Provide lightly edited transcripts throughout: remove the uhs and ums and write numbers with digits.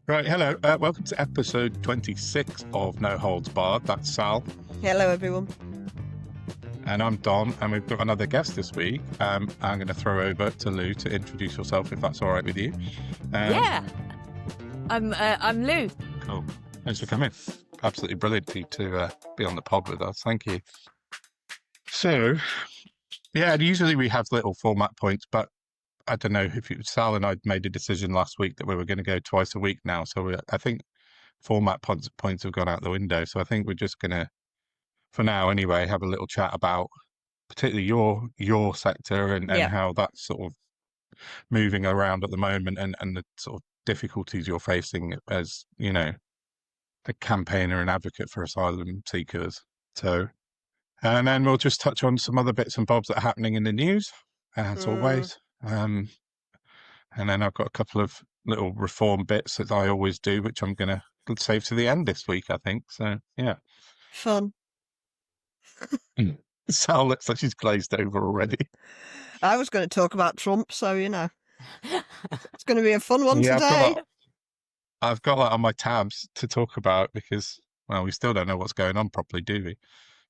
Right, hello. Welcome to episode 26 of No Holds Barred. That's Sal. Hello, everyone. And I'm Don, and we've got another guest this week. I'm going to throw over to Lou to introduce yourself, if that's all right with you. Yeah, I'm Lou. Cool. Thanks for coming. Absolutely brilliant for you to be on the pod with us. Thank you. So, yeah, usually we have little format points, but I don't know if Sal and I made a decision last week that we were going to go twice a week now. So I think format points have gone out the window. So I think we're just going to, for now anyway, have a little chat about particularly your sector and how that's sort of moving around at the moment and the sort of difficulties you're facing as, you know, a campaigner and advocate for asylum seekers. So, and then we'll just touch on some other bits and bobs that are happening in the news, as always. And then I've got a couple of little reform bits that I always do, which I'm going to save to the end this week, I think. So, yeah. Fun. Sal looks like she's glazed over already. I was going to talk about Trump, so, you know. It's going to be a fun one today. I've got that on my tabs to talk about because, well, we still don't know what's going on properly, do we?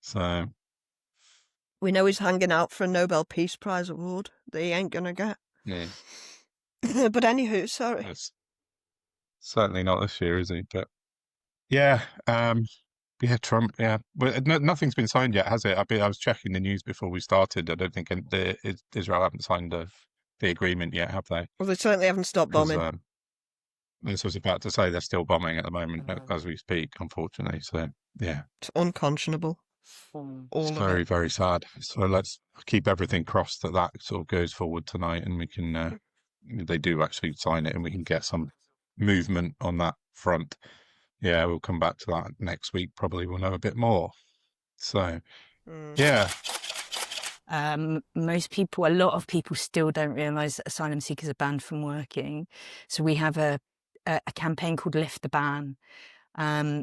So we know he's hanging out for a Nobel Peace Prize award that he ain't going to get. Yeah. But anywho, sorry. It's certainly not this year, is he? But yeah, Trump. Yeah, but nothing's been signed yet, has it? I was checking the news before we started. I don't think Israel haven't signed the agreement yet, have they? Well, they certainly haven't stopped bombing. This was about to say they're still bombing at the moment as we speak, unfortunately. So yeah, it's unconscionable. It's very, very sad. So let's keep everything crossed that sort of goes forward tonight, and we can. They do actually sign it, and we can get some movement on that front. Yeah, we'll come back to that next week. Probably we'll know a bit more. So, yeah. A lot of people still don't realise that asylum seekers are banned from working. So we have a campaign called Lift the Ban,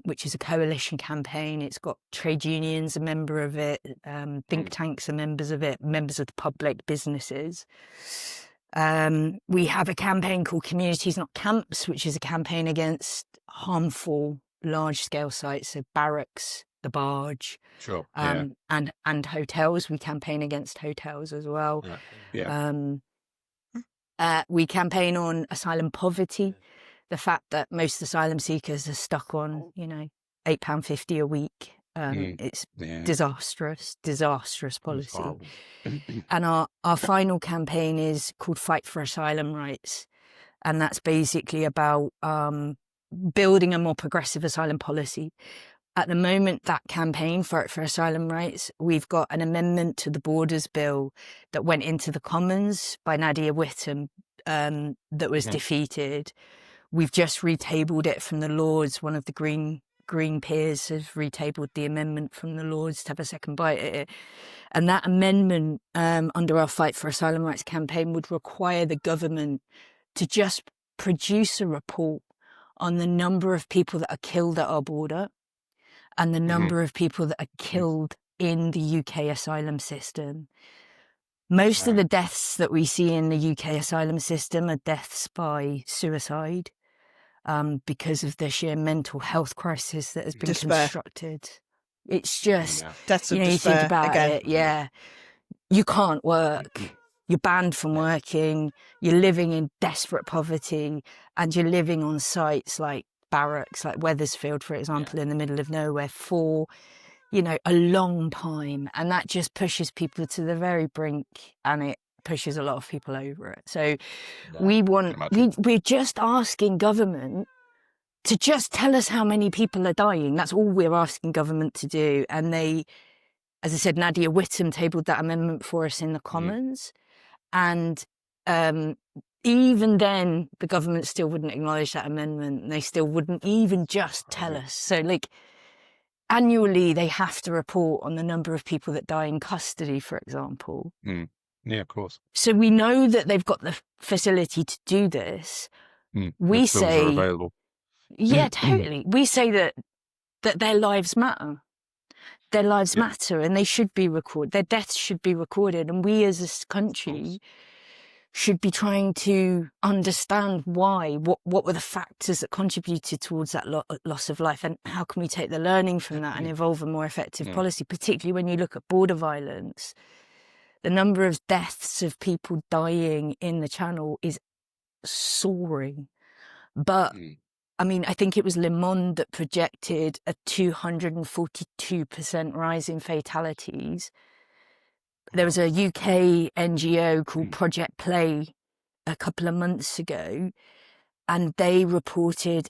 which is a coalition campaign. It's got trade unions a member of it, think tanks are members of it, members of the public, businesses. We have a campaign called Communities Not Camps, which is a campaign against harmful large-scale sites, so barracks, the barge, and hotels. We campaign against hotels as well. We campaign on asylum poverty, the fact that most asylum seekers are stuck on, £8.50 a week. It's disastrous policy. And our final campaign is called Fight for Asylum Rights. And that's basically about building a more progressive asylum policy. At the moment, that campaign, Fight for Asylum Rights, we've got an amendment to the Borders Bill that went into the Commons by Nadia Whittome that was defeated. We've just retabled it from the Lords. One of the Green peers has retabled the amendment from the Lords to have a second bite at it. And that amendment under our Fight for Asylum Rights campaign would require the government to just produce a report on the number of people that are killed at our border and the number of people that are killed in the UK asylum system. Most of the deaths that we see in the UK asylum system are deaths by suicide. Because of the sheer mental health crisis that has been constructed. It's just, deaths of you despair, think about again. it, you can't work, you're banned from working, you're living in desperate poverty, and you're living on sites like barracks, like Wethersfield, for example, in the middle of nowhere for, a long time. And that just pushes people to the very brink, and it pushes a lot of people over it. So we're just asking government to just tell us how many people are dying. That's all we're asking government to do. And they, as I said, Nadia Whittome tabled that amendment for us in the Commons. And even then, the government still wouldn't acknowledge that amendment. They still wouldn't even just tell us. So, annually, they have to report on the number of people that die in custody, for example. Yeah, of course. So we know that they've got the facility to do this. We say, available. Yeah, totally. We say that their lives matter. Their lives matter, and they should be recorded. Their deaths should be recorded. And we as a country should be trying to understand why, what were the factors that contributed towards that loss of life, and how can we take the learning from that and evolve a more effective policy, particularly when you look at border violence. The number of deaths of people dying in the Channel is soaring. But, I mean, I think it was Le Monde that projected a 242% rise in fatalities. There was a UK NGO called Project Play a couple of months ago, and they reported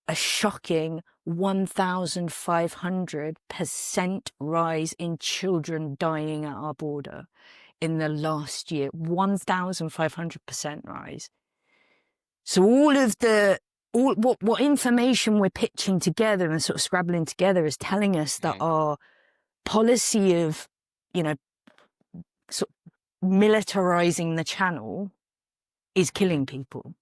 a shocking 1,500% rise in children dying at our border in the last year. 1,500% rise. So what information we're pitching together and sort of scrabbling together is telling us that our policy of, sort of militarizing the Channel is killing people.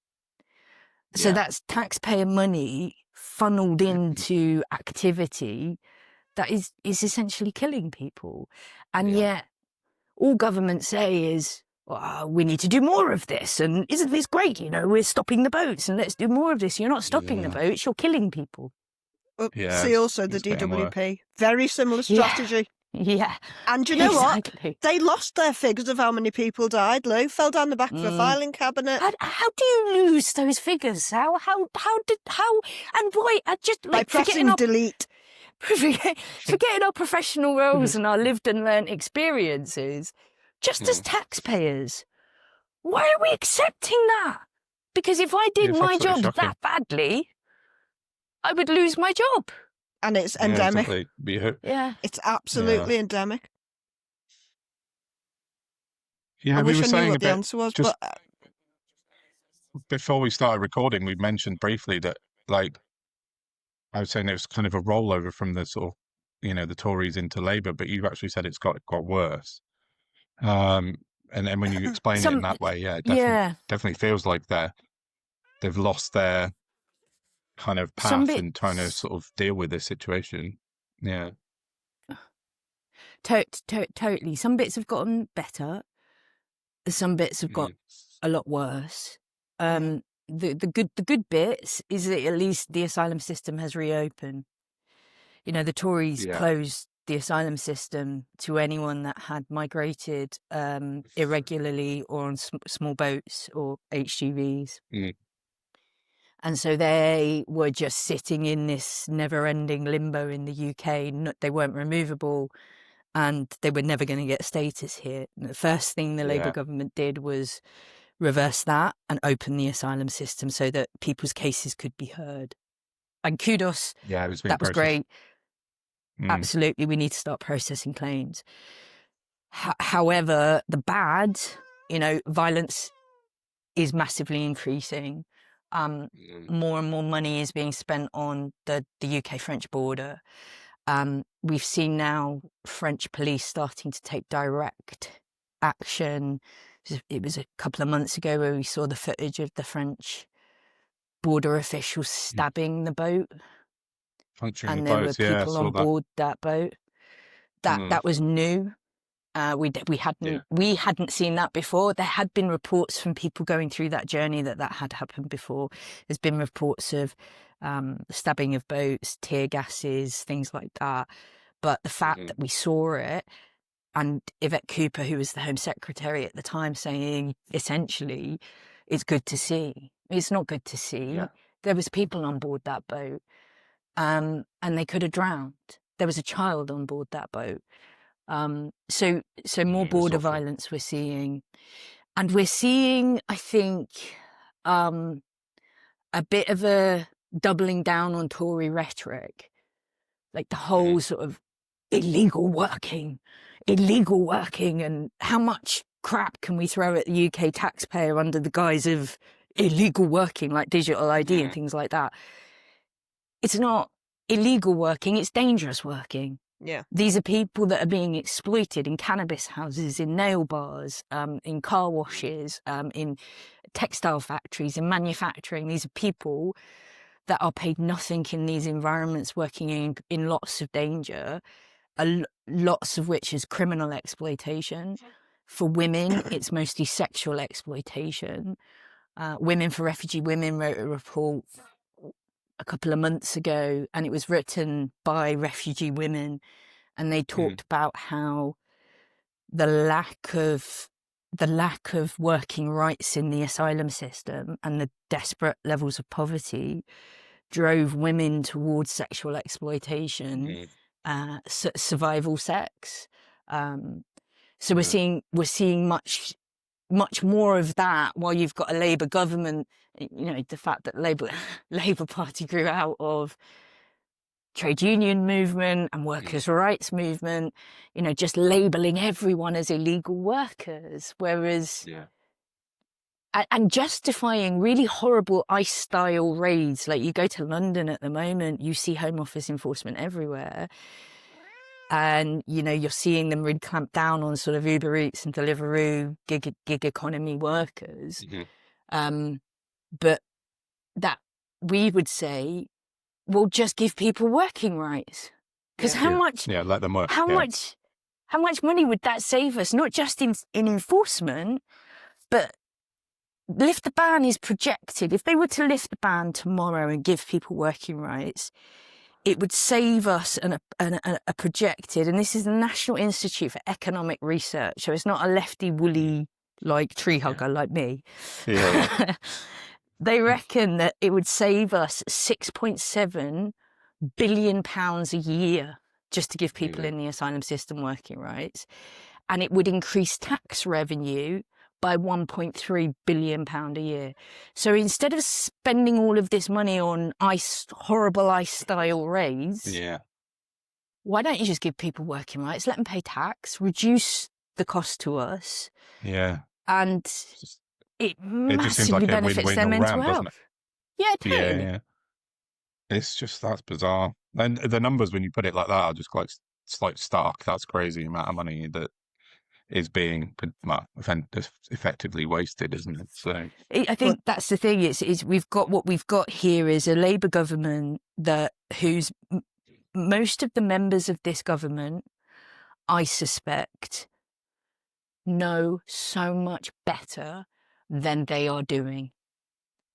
So that's taxpayer money funneled into activity that is essentially killing people. And yet all governments say is, we need to do more of this. And isn't this great? We're stopping the boats and let's do more of this. You're not stopping the boats, you're killing people. See also the DWP. Very similar strategy. Yeah. And you know what? They lost their figures of how many people died, Lou. Fell down the back of a filing cabinet. How do you lose those figures? How and why? By pressing delete. Forgetting our professional roles and our lived and learnt experiences, just as taxpayers, why are we accepting that? Because if I did my job that badly, I would lose my job. And it's endemic. Yeah. It's absolutely endemic. Yeah, I we wish were I saying knew a what the bit answer was, just but before we started recording, we mentioned briefly that, like, I was saying it was kind of a rollover from the sort of, the Tories into Labour, but you've actually said it's got worse. And when you explain it in that way, it definitely feels like they've lost their kind of path in trying to sort of deal with this situation. Yeah. Totally. Some bits have gotten better. Some bits have got a lot worse. The good bits is that at least the asylum system has reopened. The Tories closed the asylum system to anyone that had migrated irregularly or on small boats or HGVs. And so they were just sitting in this never-ending limbo in the UK. They weren't removable, and they were never going to get status here. And the first thing the Labour government did was reverse that and open the asylum system so that people's cases could be heard. And kudos, that was great. Absolutely, we need to start processing claims. However, the bad, violence is massively increasing. More and more money is being spent on the UK-French border. We've seen now French police starting to take direct action. It was a couple of months ago where we saw the footage of the French border officials stabbing the boat. Puncturing and the there boats, were people on that. board that boat. That was new. We hadn't seen that before. There had been reports from people going through that journey that had happened before. There's been reports of stabbing of boats, tear gases, things like that. But the fact that we saw it, and Yvette Cooper, who was the Home Secretary at the time, saying essentially, it's good to see. It's not good to see. Yeah. There was people on board that boat, and they could have drowned. There was a child on board that boat. So more border violence we're seeing. And we're seeing, I think, a bit of a doubling down on Tory rhetoric. Like the whole sort of illegal working, and how much crap can we throw at the UK taxpayer under the guise of illegal working, like digital ID and things like that. It's not illegal working, it's dangerous working. Yeah. These are people that are being exploited in cannabis houses, in nail bars, in car washes, in textile factories, in manufacturing. These are people that are paid nothing in these environments, working in lots of danger, lots of which is criminal exploitation. For women, it's mostly sexual exploitation. Women for Refugee Women wrote a report a couple of months ago, and it was written by refugee women, and they talked about how the lack of working rights in the asylum system and the desperate levels of poverty drove women towards sexual exploitation, survival sex. So we're seeing much more of that, while you've got a Labour government. The fact that Labour Party grew out of trade union movement and workers' rights movement, just labelling everyone as illegal workers, whereas and justifying really horrible ICE-style raids. Like, you go to London at the moment, you see Home Office enforcement everywhere, and you're seeing them really clamp down on sort of Uber Eats and Deliveroo gig economy workers. But that, we would say, well, just give people working rights, because how much let them work. How much money would that save us? Not just in enforcement, but lift the ban is projected. If they were to lift the ban tomorrow and give people working rights, it would save us a projected, and this is the National Institute for Economic Research, so it's not a lefty woolly like tree hugger like me. They reckon that it would save us £6.7 billion a year just to give people in the asylum system working rights, and it would increase tax revenue by £1.3 billion a year. So instead of spending all of this money on horrible ICE-style raids, why don't you just give people working rights, let them pay tax, reduce the cost to us, and it massively benefits their mental health. Yeah, totally. It's just, that's bizarre. And the numbers, when you put it like that, are just quite stark. That's crazy amount of money that is being effectively wasted, isn't it? So I think that's the thing. Is we've got, what we've got here is a Labour government whose most of the members of this government, I suspect, know so much better than they are doing.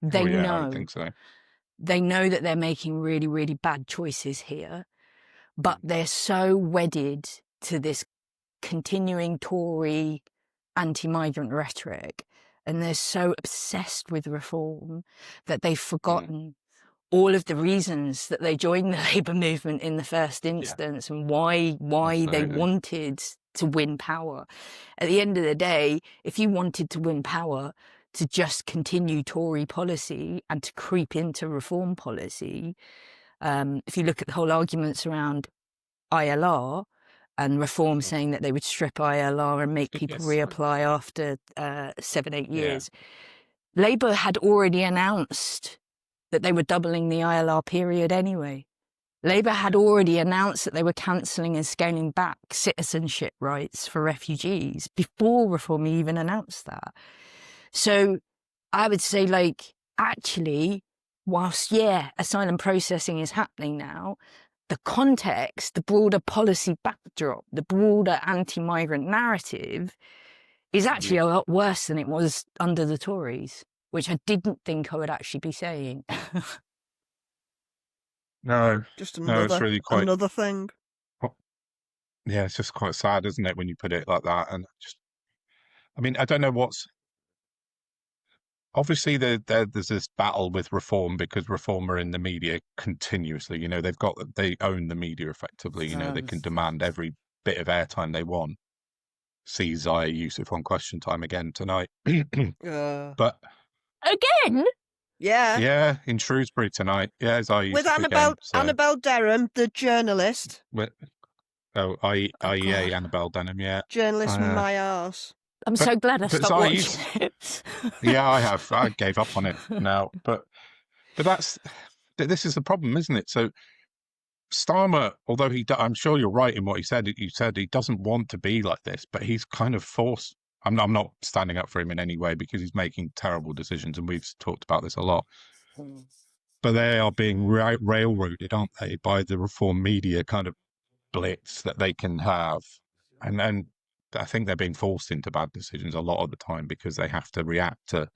They know. I think so. They know that they're making really, really bad choices here, but they're so wedded to this continuing Tory anti-migrant rhetoric, and they're so obsessed with reform that they've forgotten all of the reasons that they joined the Labour movement in the first instance, and why they wanted to win power. At the end of the day, if you wanted to win power to just continue Tory policy and to creep into reform policy, if you look at the whole arguments around ILR and reform saying that they would strip ILR and make people reapply after 7-8 years, Labour had already announced that they were doubling the ILR period anyway. Labour had already announced that they were cancelling and scaling back citizenship rights for refugees before Reform even announced that. So I would say, actually, whilst, asylum processing is happening now, the context, the broader policy backdrop, the broader anti-migrant narrative is actually a lot worse than it was under the Tories, which I didn't think I would actually be saying. No, just another, it's really quite another thing. Yeah, it's just quite sad, isn't it, when you put it like that? And I don't know what's. Obviously, there's this battle with Reform, because Reform are in the media continuously. They own the media effectively. They can demand every bit of airtime they want. See Zaya Yusuf on Question Time again tonight. But again, yeah, in Shrewsbury tonight. Yeah, Zaya Yusuf with Annabelle again, Derham, the journalist. IEA Annabelle Denham. Yeah, journalist, my arse. I'm so glad I stopped watching it. Yeah, I have. I gave up on it now. But this is the problem, isn't it? So Starmer, although I'm sure you're right in what he said. You said he doesn't want to be like this, but he's kind of forced. I'm not standing up for him in any way, because he's making terrible decisions, and we've talked about this a lot. But they are being railroaded, aren't they, by the Reform media kind of blitz that they can have, and I think they're being forced into bad decisions a lot of the time because they have to react to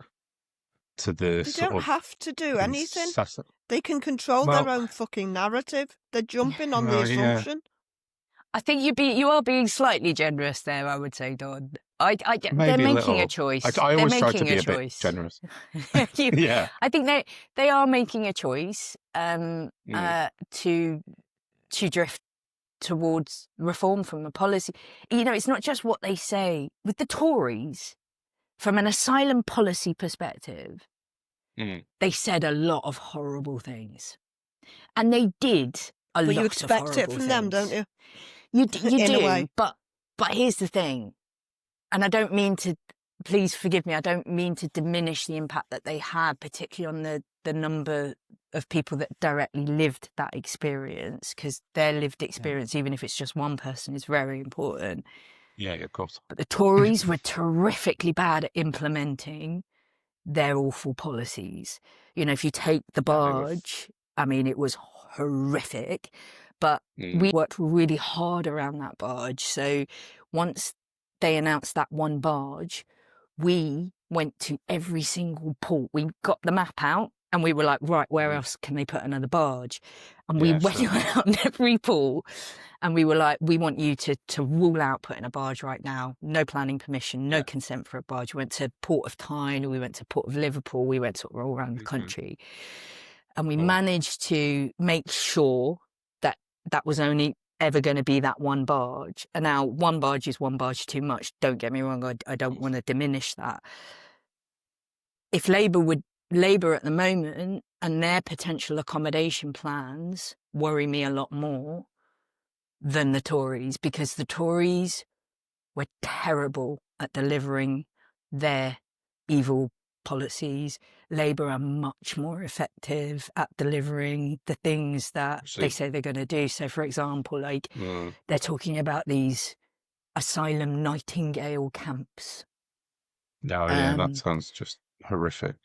the They sort don't of have to do anything. incessant. They can control their own fucking narrative. They're jumping on the Well, yeah. assumption. I think you are being slightly generous there, I would say, Don. They're Maybe a making a little. choice. I They're always try to making be a a bit choice. generous. You- Yeah. I think they are making a choice to drift towards reform from a policy. You know, it's not just what they say. With the Tories, from an asylum policy perspective, they said a lot of horrible things. And they did a But lot you of expect horrible it from them, things. don't you? You In a do, way. but here's the thing, and I don't mean to, please forgive me, I don't mean to diminish the impact that they had, particularly on the number of people that directly lived that experience, because their lived experience, even if it's just one person, is very important. Yeah, of course. But the Tories were terrifically bad at implementing their awful policies. You know, if you take the barge, I mean, it was horrific, but we worked really hard around that barge. So once they announced that one barge, we went to every single port. We got the map out and we were like, right, where else can they put another barge? And we went out in every port and we were like, we want you to rule out putting a barge right now. No planning permission, no consent for a barge. We went to Port of Tyne, we went to Port of Liverpool, we went sort of all around the country. And we managed to make sure that that was only ever going to be that one barge. And now one barge is one barge too much. Don't get me wrong, I don't want to diminish that. If Labour at the moment and their potential accommodation plans worry me a lot more than the Tories, because the Tories were terrible at delivering their evil policies. Labour are much more effective at delivering the things that they say they're going to do. So, for example, like they're talking about these asylum Nightingale camps. Oh, yeah, that sounds just horrific.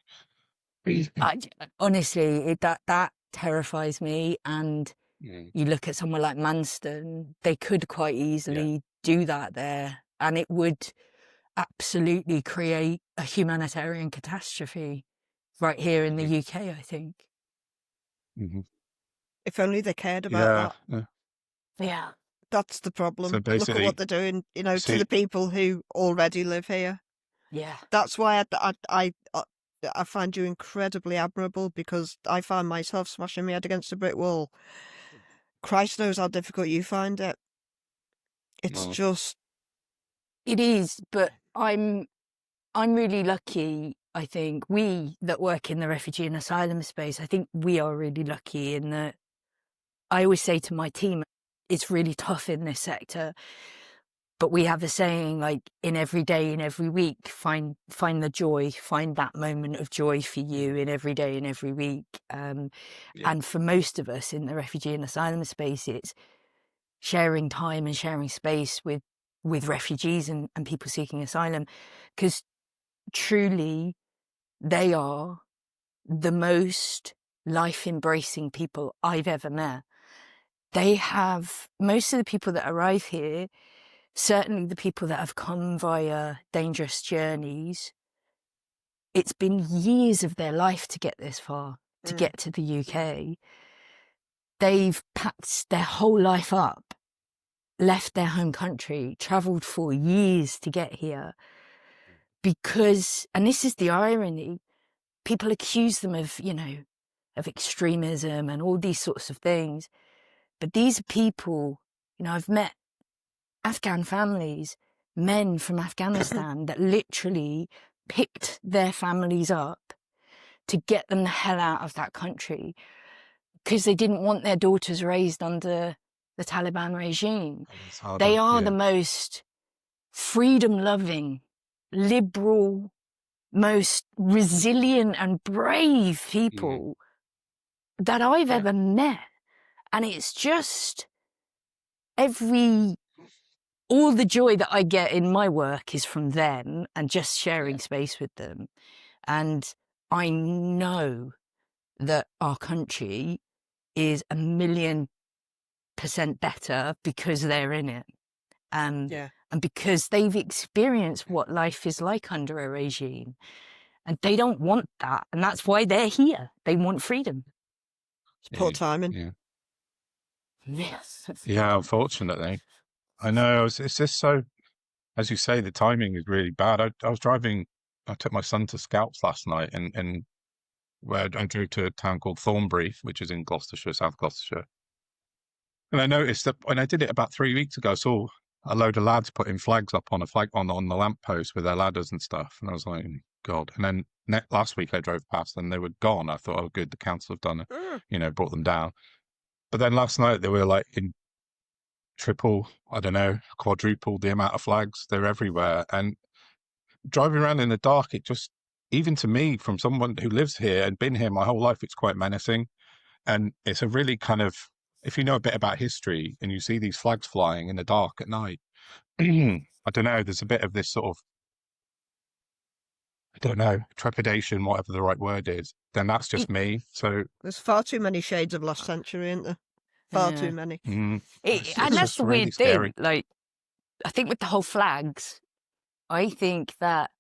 Honestly, that terrifies me. And you look at somewhere like Manston, they could quite easily do that there, and it would absolutely create a humanitarian catastrophe right here in the UK, I think. If only they cared about that. Yeah. That's the problem. So Look basically, at what they're doing, you know, to the people who already live here. Yeah. That's why I find you incredibly admirable, because I find myself smashing my head against a brick wall. Christ knows how difficult you find it. It's just... It is, but I'm really lucky. I think we that work in the refugee and asylum space, I think we are really lucky in that I always say to my team, it's really tough in this sector, but we have a saying like, in every day, in every week, find the joy, find that moment of joy for you in every day, in every week. And for most of us in the refugee and asylum space, it's sharing time and sharing space with refugees and people seeking asylum, because truly they are the most life-embracing people I've ever met. They have, most of the people that arrive here, certainly the people that have come via dangerous journeys, it's been years of their life to get this far, to get to the UK. They've packed their whole life up, left their home country, travelled for years to get here. Because, and this is the irony, people accuse them of, you know, of extremism and all these sorts of things. But these are people, you know, I've met Afghan families, men from Afghanistan that literally picked their families up to get them the hell out of that country because they didn't want their daughters raised under the Taliban regime. They are the most freedom-loving, liberal, most resilient and brave people that I've ever met. And it's just all the joy that I get in my work is from them and just sharing space with them. And I know that our country is 1,000,000% better because they're in it. and because they've experienced what life is like under a regime, and they don't want that, and that's why they're here. They want freedom. It's poor timing. Yeah. Yes. Yeah, unfortunately. I know. It's just so, as you say, the timing is really bad. I was driving, I took my son to Scouts last night, and where I drove to a town called Thornbury, which is in Gloucestershire, South Gloucestershire. And I noticed that when I did it about 3 weeks ago, I saw a load of lads putting flags up on the lamppost with their ladders and stuff. And I was like, God. And then last week I drove past and they were gone. I thought, oh, good, the council have done it, brought them down. But then last night they were like in triple, I don't know, quadruple the amount of flags. They're everywhere. And driving around in the dark, it just, even to me, from someone who lives here and been here my whole life, it's quite menacing. And it's a really kind of, if you know a bit about history and you see these flags flying in the dark at night, I don't know, there's a bit of this sort of, I don't know, trepidation, whatever the right word is, then that's just me. So there's far too many shades of last century, isn't there? Far too many. And that's the weird thing. Like, I think with the whole flags, I think that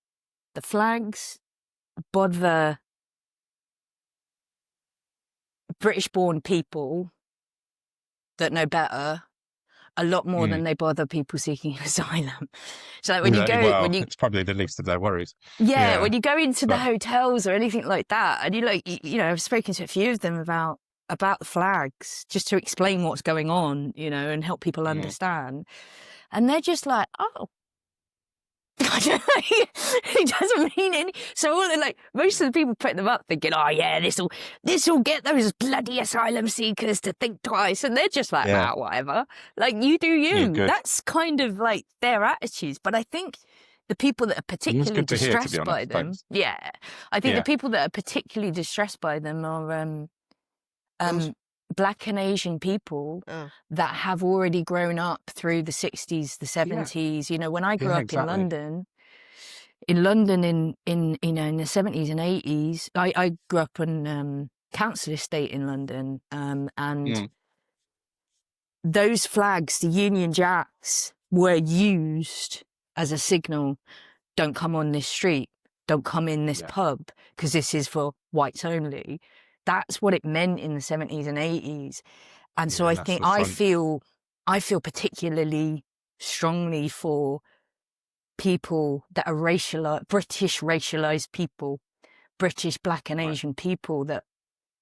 the flags bother British-born people that know better a lot more than they bother people seeking asylum. So like when you go, it's probably the least of their worries. Yeah, when you go into the hotels or anything like that, and I've spoken to a few of them about the flags, just to explain what's going on, and help people understand. And they're just like, oh, it doesn't mean any. So all like most of the people put them up thinking, oh yeah, this'll get those bloody asylum seekers to think twice, and they're just like, whatever. Like, you do you. That's kind of like their attitudes. But I think the people that are particularly distressed by them, I think the people that are particularly distressed by them are Black and Asian people that have already grown up through the 60s, the 70s. When I grew up in London in the 70s and 80s, I grew up on council estate in London, and those flags, the Union Jacks, were used as a signal: don't come on this street, don't come in this pub, because this is for whites only. That's what it meant in the 70s and 80s. And so I think I feel particularly strongly for people that are British racialized people, British Black and Asian people, that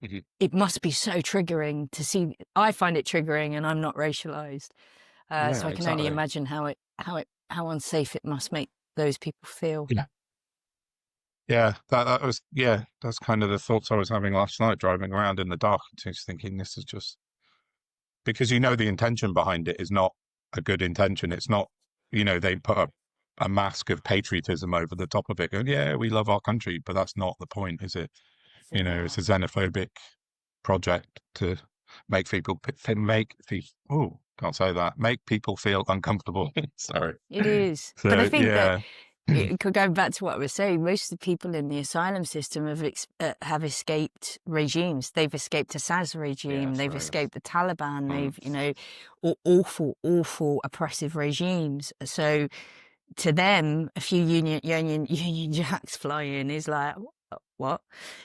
it must be so triggering to see. I find it triggering, and I'm not racialized. So I can only imagine how unsafe it must make those people feel. Yeah, that's kind of the thoughts I was having last night driving around in the dark, just thinking this is just, because the intention behind it is not a good intention. It's not, they put a mask of patriotism over the top of it, going, yeah, we love our country, but that's not the point, is it? It's a xenophobic project to make people can't say that, make people feel uncomfortable. Sorry. It is. So, but I think that, going back to what I was saying, most of the people in the asylum system have escaped regimes. They've escaped Assad's regime. They've escaped the Taliban. They've, awful oppressive regimes. So to them, a few Union Jacks fly in is like, what?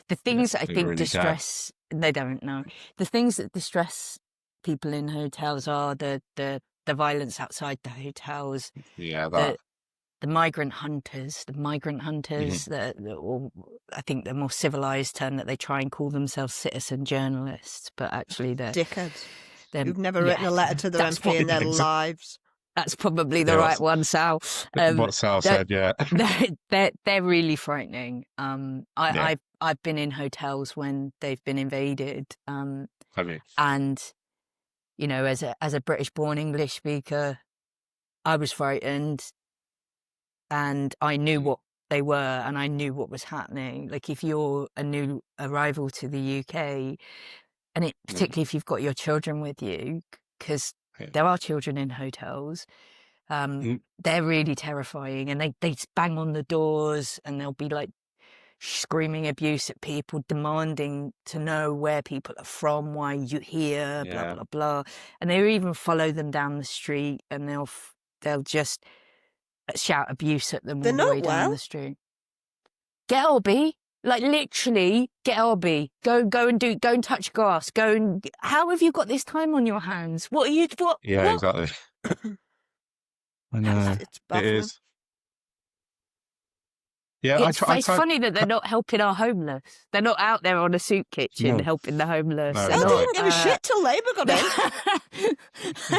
The things that I think really distress, they don't know. The things that distress people in hotels are the violence outside the hotels. The migrant hunters, or I think the more civilized term that they try and call themselves, citizen journalists, but actually they're dickheads who've never written a letter to their MP in their lives. That's probably the right one, Sal. What Sal said, they're really frightening. I've been in hotels when they've been invaded. Have you? And as a British-born English speaker, I was frightened. And I knew what they were, and I knew what was happening. Like, if you're a new arrival to the UK, and particularly if you've got your children with you, because there are children in hotels, they're really terrifying, and they bang on the doors, and they'll be like screaming abuse at people, demanding to know where people are from, why you here, blah blah blah, and they even follow them down the street, and they'll just shout abuse at them They're all the not way down well. the street. Get Elby. Like, literally, get Elby. Go and touch grass. How have you got this time on your hands? What? Yeah, exactly. I know. It's It baffling. is. Yeah, It's I tried. funny that they're not helping our homeless. They're not out there on a soup kitchen No. helping the homeless. No, They're Oh, it's they not, didn't give a shit till Labour got in.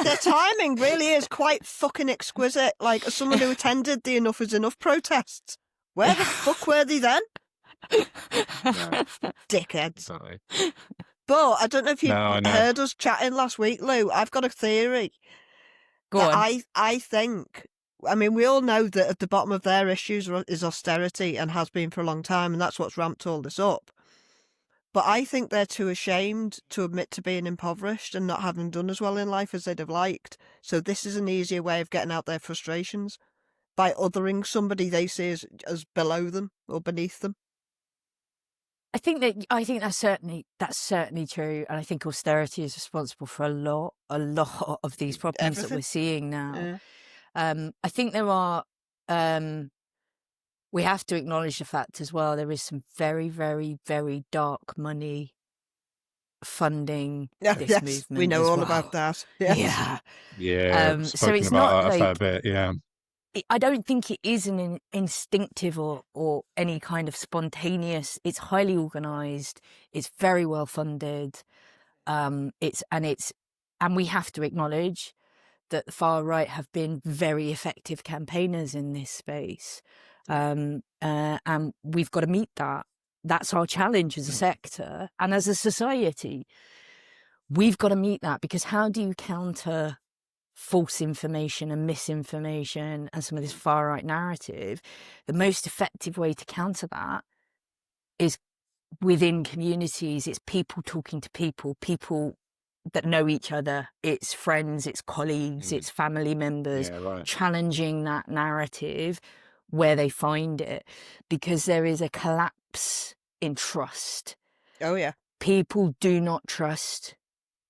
Their timing really is quite fucking exquisite. Like, as someone who attended the Enough is Enough protests, where the fuck were they then? Dickheads. Exactly. But I don't know if you No, I know. heard us chatting last week, Lou. I've got a theory. Go that on. I think, I mean, we all know that at the bottom of their issues is austerity and has been for a long time, and that's what's ramped all this up. But I think they're too ashamed to admit to being impoverished and not having done as well in life as they'd have liked. So this is an easier way of getting out their frustrations by othering somebody they see as below them or beneath them. I think that's certainly true, and I think austerity is responsible for a lot of these problems that Everything. we're seeing now. Yeah. I think there are. We have to acknowledge the fact as well. There is some very, very, very dark money funding this Yes, movement. we know as all well. about that. Yes. Yeah. Yeah, So spoken it's about not that a like fair bit. Yeah. I don't think it is an instinctive or any kind of spontaneous. It's highly organised. It's very well funded. And we have to acknowledge that the far right have been very effective campaigners in this space, and we've got to meet that. That's our challenge as a sector and as a society. We've got to meet that, because how do you counter false information and misinformation and some of this far right narrative? The most effective way to counter that is within communities. It's people talking to people that know each other. It's friends, it's colleagues, it's family members, Yeah, right. challenging that narrative where they find it, because there is a collapse in trust. Oh, yeah. People do not trust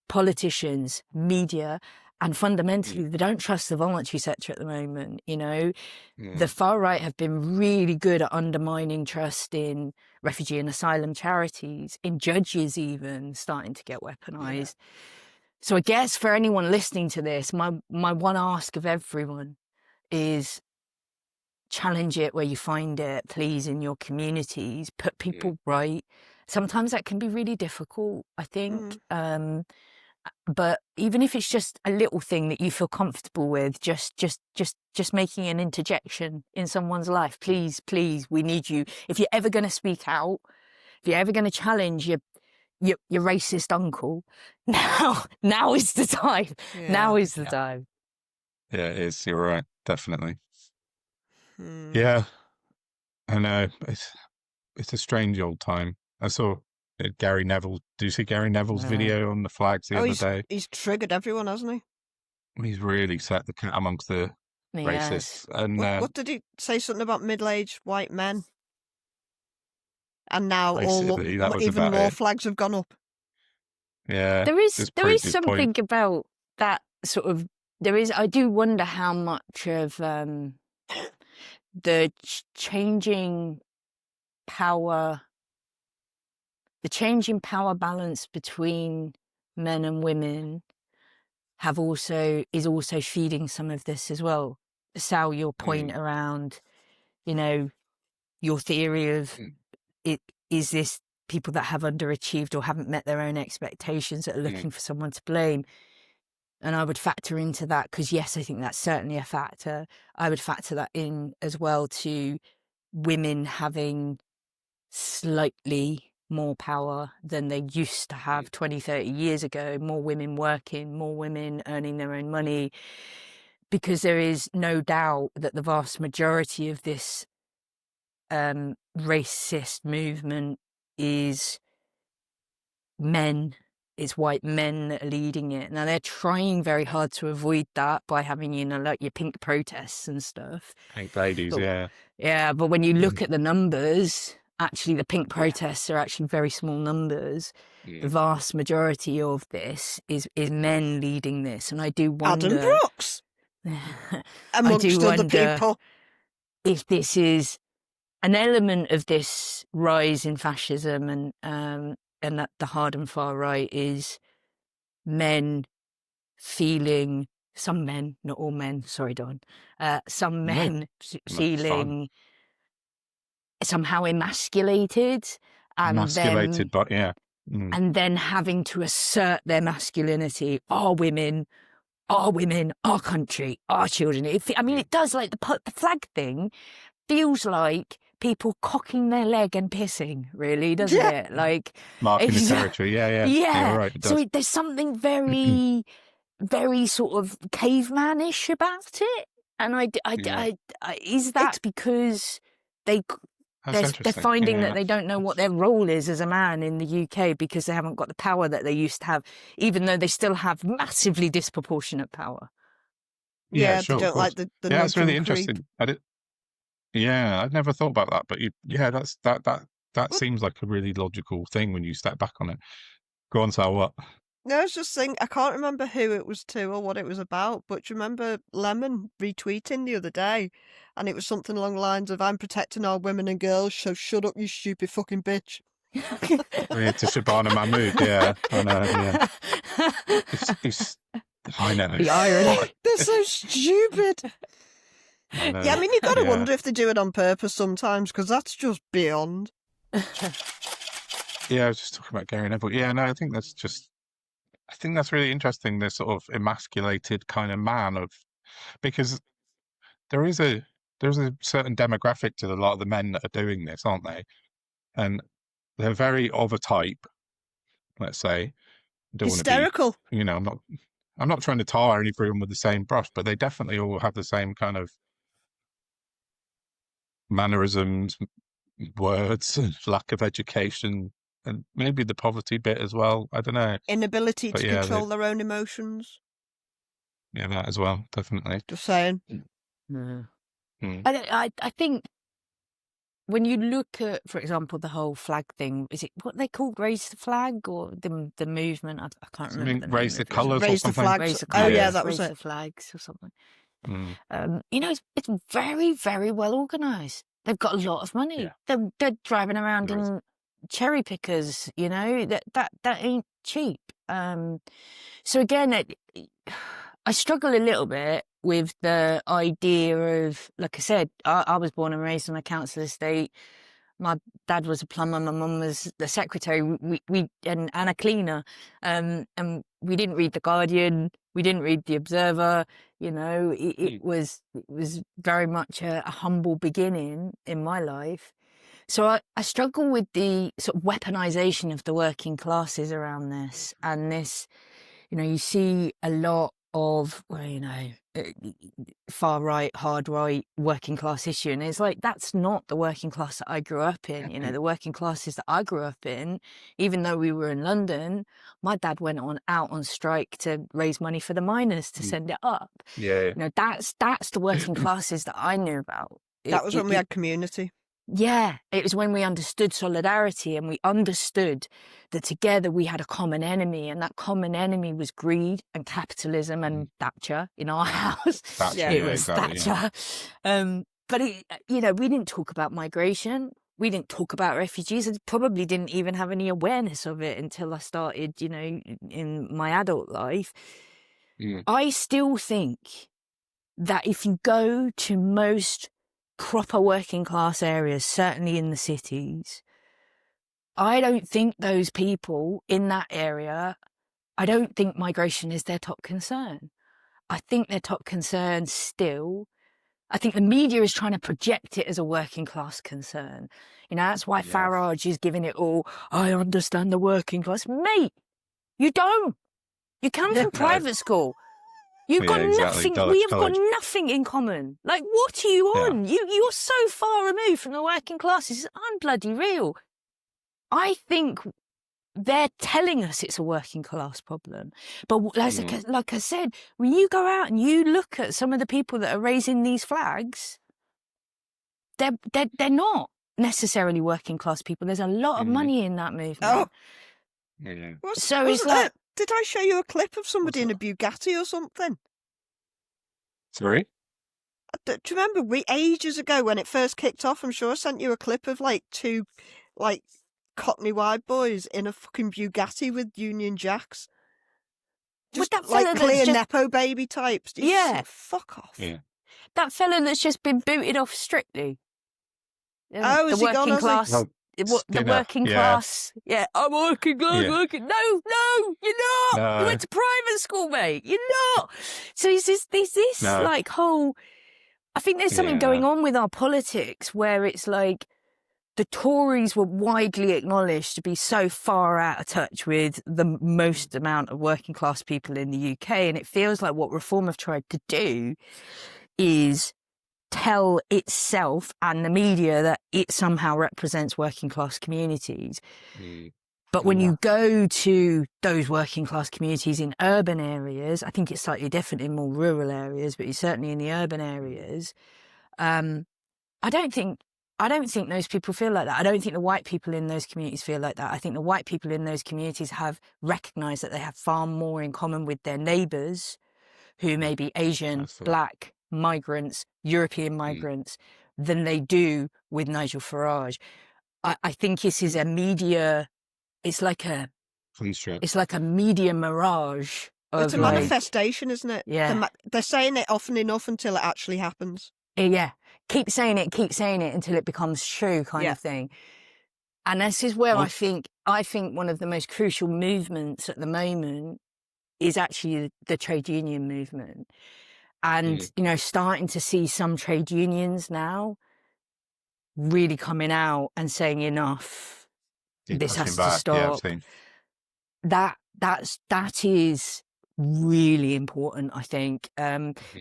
politicians, media, and fundamentally they don't trust the voluntary sector at the moment. The far right have been really good at undermining trust in refugee and asylum charities, in judges even starting to get weaponized. So I guess for anyone listening to this, my one ask of everyone is challenge it where you find it, please, in your communities. Put people right. Sometimes that can be really difficult, I think. But even if it's just a little thing that you feel comfortable with, just making an interjection in someone's life, please, we need you. If you're ever going to speak out, if you're ever going to challenge your racist uncle, now is the time. Yeah. Now is the time. Yeah, it is. You're right. Definitely. Hmm. Yeah, I know. It's a strange old time. I saw Gary Neville. Do you see Gary Neville's No. video on the flags the other day? He's triggered everyone, hasn't he? He's really set the cat amongst the racists. And What did he say? Something about middle-aged white men? And now basically, that was even about more it. flags have gone up. Yeah, There is just proved his something point. about that sort of. I do wonder how much of the changing power balance between men and women is also feeding some of this as well. Sal, your point around, your theory of it is this people that have underachieved or haven't met their own expectations that are looking for someone to blame. And I would factor into that, because yes, I think that's certainly a factor. I would factor that in as well to women having slightly more power than they used to have 20, 30 years ago, more women working, more women earning their own money, because there is no doubt that the vast majority of this racist movement is men. It's white men that are leading it. Now, they're trying very hard to avoid that by having, like your pink protests and stuff. Pink ladies, But, yeah, but when you look at the numbers, actually the pink protests are actually very small numbers. The vast majority of this is men leading this. And I do wonder... Adam Brooks! I amongst do other wonder people. if this is an element of this rise in fascism and that the hard and far right is men feeling, some men, not all men, sorry, Don, some No, men that's fine. feeling somehow emasculated and Emasculated, but yeah. then having to assert their masculinity. Our women, our country, our children. It does, like the flag thing feels like people cocking their leg and pissing, really, doesn't Yeah. it? Like Marking the it's- territory. Yeah. yeah. You're right. It does. So there's something very, very sort of cavemanish about it. And Yeah. is that because That's they're interesting. finding Yeah. that they don't know what their role is as a man in the UK because they haven't got the power that they used to have, even though they still have massively disproportionate power? Yeah, Sure, they of don't course. like the Yeah, that's really nudge and creep. interesting. I'd never thought about that, but that seems like a really logical thing when you step back on it. Go on, Sal, what? No, I was just thinking, I can't remember who it was to or what it was about, but do you remember Lemon retweeting the other day? And it was something along the lines of, I'm protecting our women and girls, so shut up, you stupid fucking bitch. Yeah, to Shabana Mahmood, yeah. I know, yeah. I know. The irony. They're so stupid. I know. Yeah, I mean, you've got to Yeah. wonder if they do it on purpose sometimes, because that's just beyond. Yeah, I was just talking about Gary Neville. Yeah, no, I think that's really interesting, this sort of emasculated kind of man because there's a certain demographic to a lot of the men that are doing this, aren't they? And they're very of a type, let's say. Don't want to be, Hysterical. I'm not trying to tar everyone with the same brush, but they definitely all have the same kind of mannerisms, words, and lack of education, and maybe the poverty bit as well. I don't know. Inability But to yeah, control their own emotions. Yeah, that as well, definitely. Just saying. No. Hmm. I think when you look at, for example, the whole flag thing, is it what they called raise the flag or the movement? I can't remember. Something, The raise name the of it. colours or Raise the something. flags. Raise the Oh, yeah, colours, that was raise it. the flags or something. Mm. It's very, very well organised. They've got a lot of money. Yeah. They're driving around There is. in cherry pickers. That ain't cheap. So again, I struggle a little bit with the idea of, like I said, I was born and raised on a council estate. My dad was a plumber, my mum was the secretary, and a cleaner, and we didn't read The Guardian, we didn't read The Observer. It was very much a humble beginning in my life. So I struggle with the sort of weaponization of the working classes around this, and this, you see a lot of, far right, hard right, working class issue. And it's like, that's not the working class that I grew up in. The working classes that I grew up in, even though we were in London, my dad went out on strike to raise money for the miners to send it up. Yeah. That's the working classes that I knew about. That was when we had community. Yeah, it was when we understood solidarity and we understood that together we had a common enemy, and that common enemy was greed and capitalism and Thatcher in our house. Thatcher, It was exactly, Thatcher. But we didn't talk about migration. We didn't talk about refugees. I probably didn't even have any awareness of it until I started, in my adult life. Mm. I still think that if you go to most proper working class areas, certainly in the cities, I don't think those people in that area, I don't think migration is their top concern. I think their top concern still, I think the media is trying to project it as a working class concern. That's why Farage is giving it all, I understand the working class. Mate, you don't. You come from private school. You've got exactly. nothing. We have got nothing in common. Like, what are you on? You're so far removed from the working classes. It's unbloody real. I think they're telling us it's a working class problem. But like I said, when you go out and you look at some of the people that are raising these flags, they're not necessarily working class people. There's a lot of money in that movement. Oh. Yeah. So it's like, did I show you a clip of somebody in a Bugatti or something? Sorry? Do you remember ages ago when it first kicked off? I'm sure I sent you a clip of like two like Cockney white boys in a fucking Bugatti with Union Jacks. With Just that like fella clear that's just Nepo baby types. yeah, Fuck off. Yeah. that fella that's just been booted off Strictly. Oh, The is he gone, working has he? class, Oh, the Skinner. working Yeah. class. Yeah, I'm working class, Yeah. working. No, you're not. You No. went to private school, mate. You're not. So there's this No. like whole. I think there's something Yeah. going on with our politics where it's like the Tories were widely acknowledged to be so far out of touch with the most amount of working class people in the UK, and it feels like what Reform have tried to do is tell itself and the media that it somehow represents working class communities. But when you go to those working class communities in urban areas, I think it's slightly different in more rural areas, but certainly in the urban areas, I don't think those people feel like that. I don't think the white people in those communities feel like that. I think the white people in those communities have recognised that they have far more in common with their neighbours, who may be Asian, black, migrants, European migrants, than they do with Nigel Farage. I think this is a media. It's like a media mirage. It's a manifestation, isn't it? Yeah. They're saying it often enough until it actually happens. Yeah. Keep saying it until it becomes true, kind of thing. And this is where I think one of the most crucial movements at the moment is actually the trade union movement. And, starting to see some trade unions now really coming out and saying enough. This has to stop. Yeah, that is really important, I think,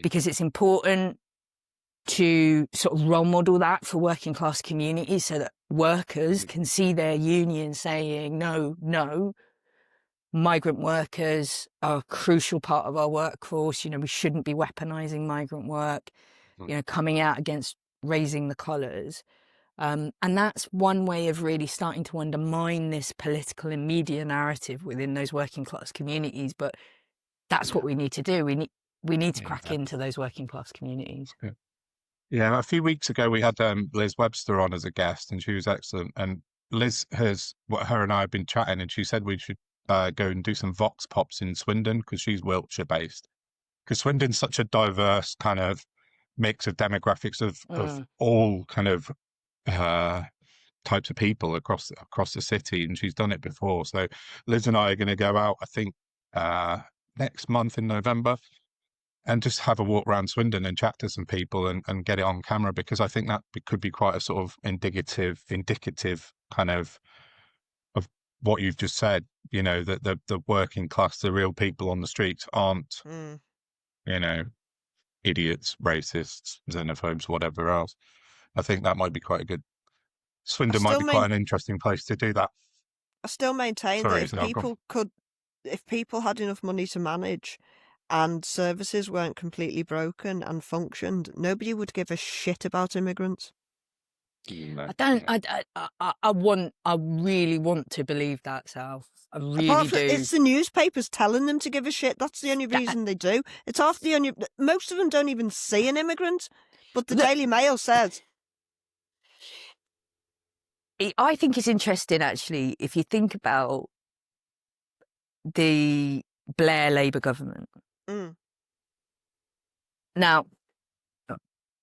because it's important to sort of role model that for working class communities so that workers can see their union saying, no, migrant workers are a crucial part of our workforce. We shouldn't be weaponizing migrant work, coming out against raising the colours. And that's one way of really starting to undermine this political and media narrative within those working class communities. But that's what we need to do. We need to crack into those working class communities. Yeah, a few weeks ago we had Liz Webster on as a guest, and she was excellent. And Liz her and I have been chatting, and she said we should go and do some vox pops in Swindon because she's Wiltshire based. Because Swindon's such a diverse kind of mix of demographics of all kind of types of people across the city, and she's done it before. So Liz and I are going to go out, I think, next month in November, and just have a walk around Swindon and chat to some people and get it on camera, because I think that could be quite a sort of indicative kind of what you've just said. That the working class, the real people on the streets aren't idiots, racists, xenophobes, whatever else. I think that might be quite a good. Swindon might be quite an interesting place to do that. I still maintain that if people had enough money to manage and services weren't completely broken and functioned, nobody would give a shit about immigrants. I really want to believe that, Sal. I really do. It's the newspapers telling them to give a shit. That's the only reason they do. It's half the only. Most of them don't even see an immigrant, but the Daily Mail says. I think it's interesting, actually, if you think about the Blair Labour government. Now,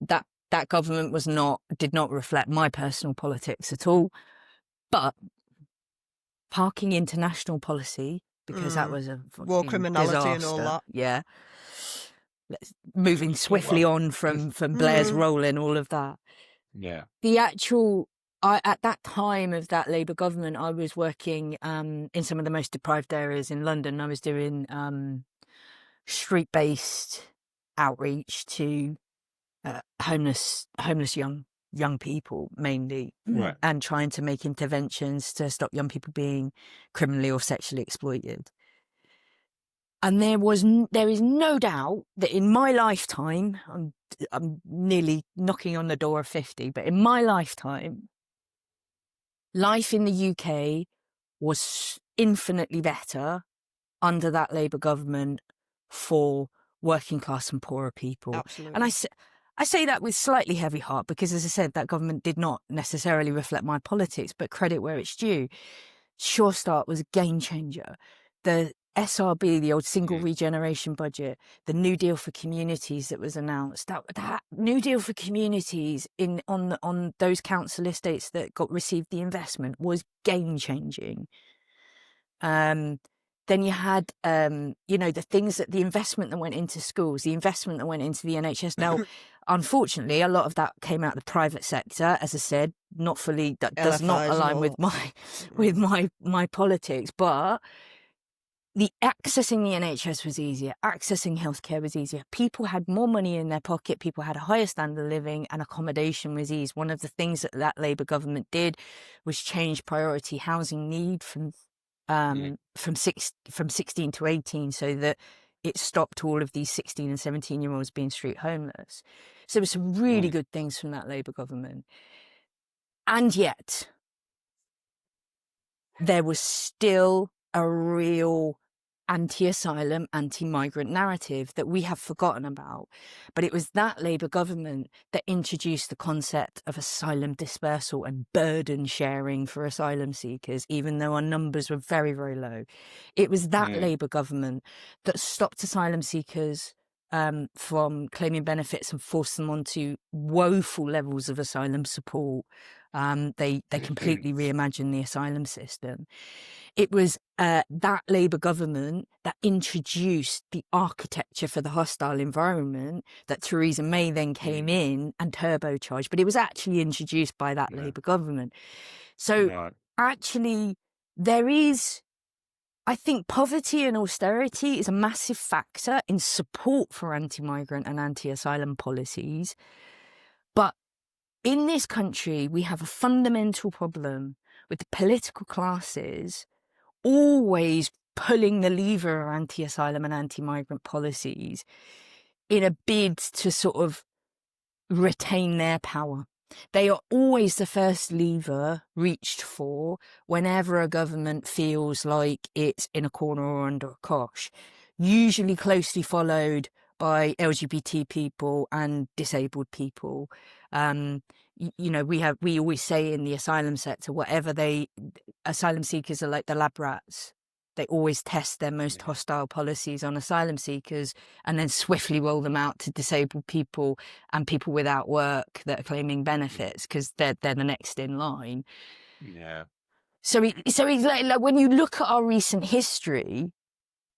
that government did not reflect my personal politics at all, but parking international policy, because that was a war criminality disaster. And all that. Yeah. Moving swiftly on from Blair's role in all of that. Yeah. The actual, at that time of that Labour government, I was working in some of the most deprived areas in London. I was doing street-based outreach to homeless young people mainly, right, and trying to make interventions to stop young people being criminally or sexually exploited. And there is no doubt that in my lifetime, I'm nearly knocking on the door of 50, but in my lifetime, life in the UK was infinitely better under that Labour government for working class and poorer people. Absolutely. And I say that with slightly heavy heart because, as I said, that government did not necessarily reflect my politics, but credit where it's due. Sure Start was a game changer. The SRB, the old single regeneration budget, the New Deal for Communities that was announced, that New Deal for Communities on those council estates that received the investment was game changing. Then you had, the things the investment that went into schools, the investment that went into the NHS. Now, unfortunately, a lot of that came out of the private sector, as I said, not fully, that does not LFIs align with my politics, but the accessing the NHS was easier, accessing healthcare was easier. People had more money in their pocket, people had a higher standard of living, and accommodation was easy. One of the things that Labour government did was change priority housing need from 16 to 18, so that it stopped all of these 16 and 17-year-olds being street homeless. So there were some really good things from that Labour government. And yet, there was still a real anti-asylum, anti-migrant narrative that we have forgotten about. But it was that Labour government that introduced the concept of asylum dispersal and burden sharing for asylum seekers, even though our numbers were very, very low. It was that Labour government that stopped asylum seekers from claiming benefits and forced them onto woeful levels of asylum support. They completely reimagined the asylum system. It was that Labour government that introduced the architecture for the hostile environment that Theresa May then came in and turbocharged, but it was actually introduced by that Labour government. So actually, there is, I think, poverty and austerity is a massive factor in support for anti-migrant and anti-asylum policies. But in this country, we have a fundamental problem with the political classes always pulling the lever of anti-asylum and anti-migrant policies in a bid to sort of retain their power. They are always the first lever reached for whenever a government feels like it's in a corner or under a cosh, usually closely followed by LGBT people and disabled people. We always say in the asylum sector, asylum seekers are like the lab rats. They always test their most hostile policies on asylum seekers and then swiftly roll them out to disabled people and people without work that are claiming benefits because they're the next in line. Yeah. So it's like when you look at our recent history,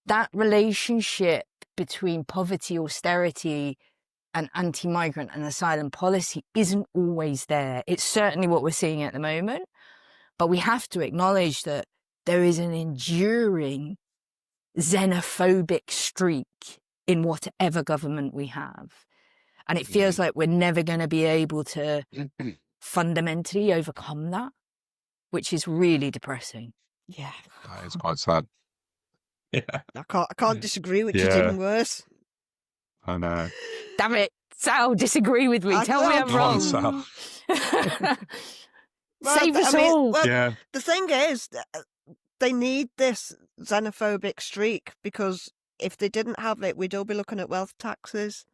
that relationship between poverty, austerity, and anti-migrant and asylum policy isn't always there. It's certainly what we're seeing at the moment, but we have to acknowledge that there is an enduring xenophobic streak in whatever government we have. And it feels like we're never going to be able to fundamentally overcome that, which is really depressing. Yeah. That is quite sad. Yeah. I can't disagree, which is even worse. I know. Damn it, Sal, disagree with me. Tell me I'm Come on, wrong. Sal. Save us all. The thing is, they need this xenophobic streak because if they didn't have it, we'd all be looking at wealth taxes.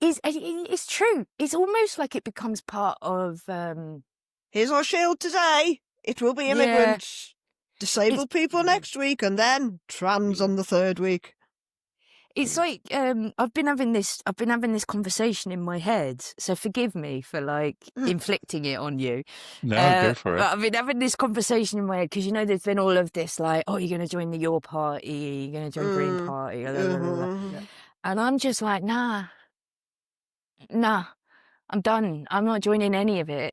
It's true. It's almost like it becomes part of... Here's our shield today. It will be immigrants. Disabled people next week, and then trans on the third week. It's like I've been having this conversation in my head, so forgive me for inflicting it on you. No, go for it. I've been having this conversation in my head because there's been all of this you're going to join the Your Party, you're going to join Green Party, blah, blah, blah, blah. And I'm just like, nah, I'm done. I'm not joining any of it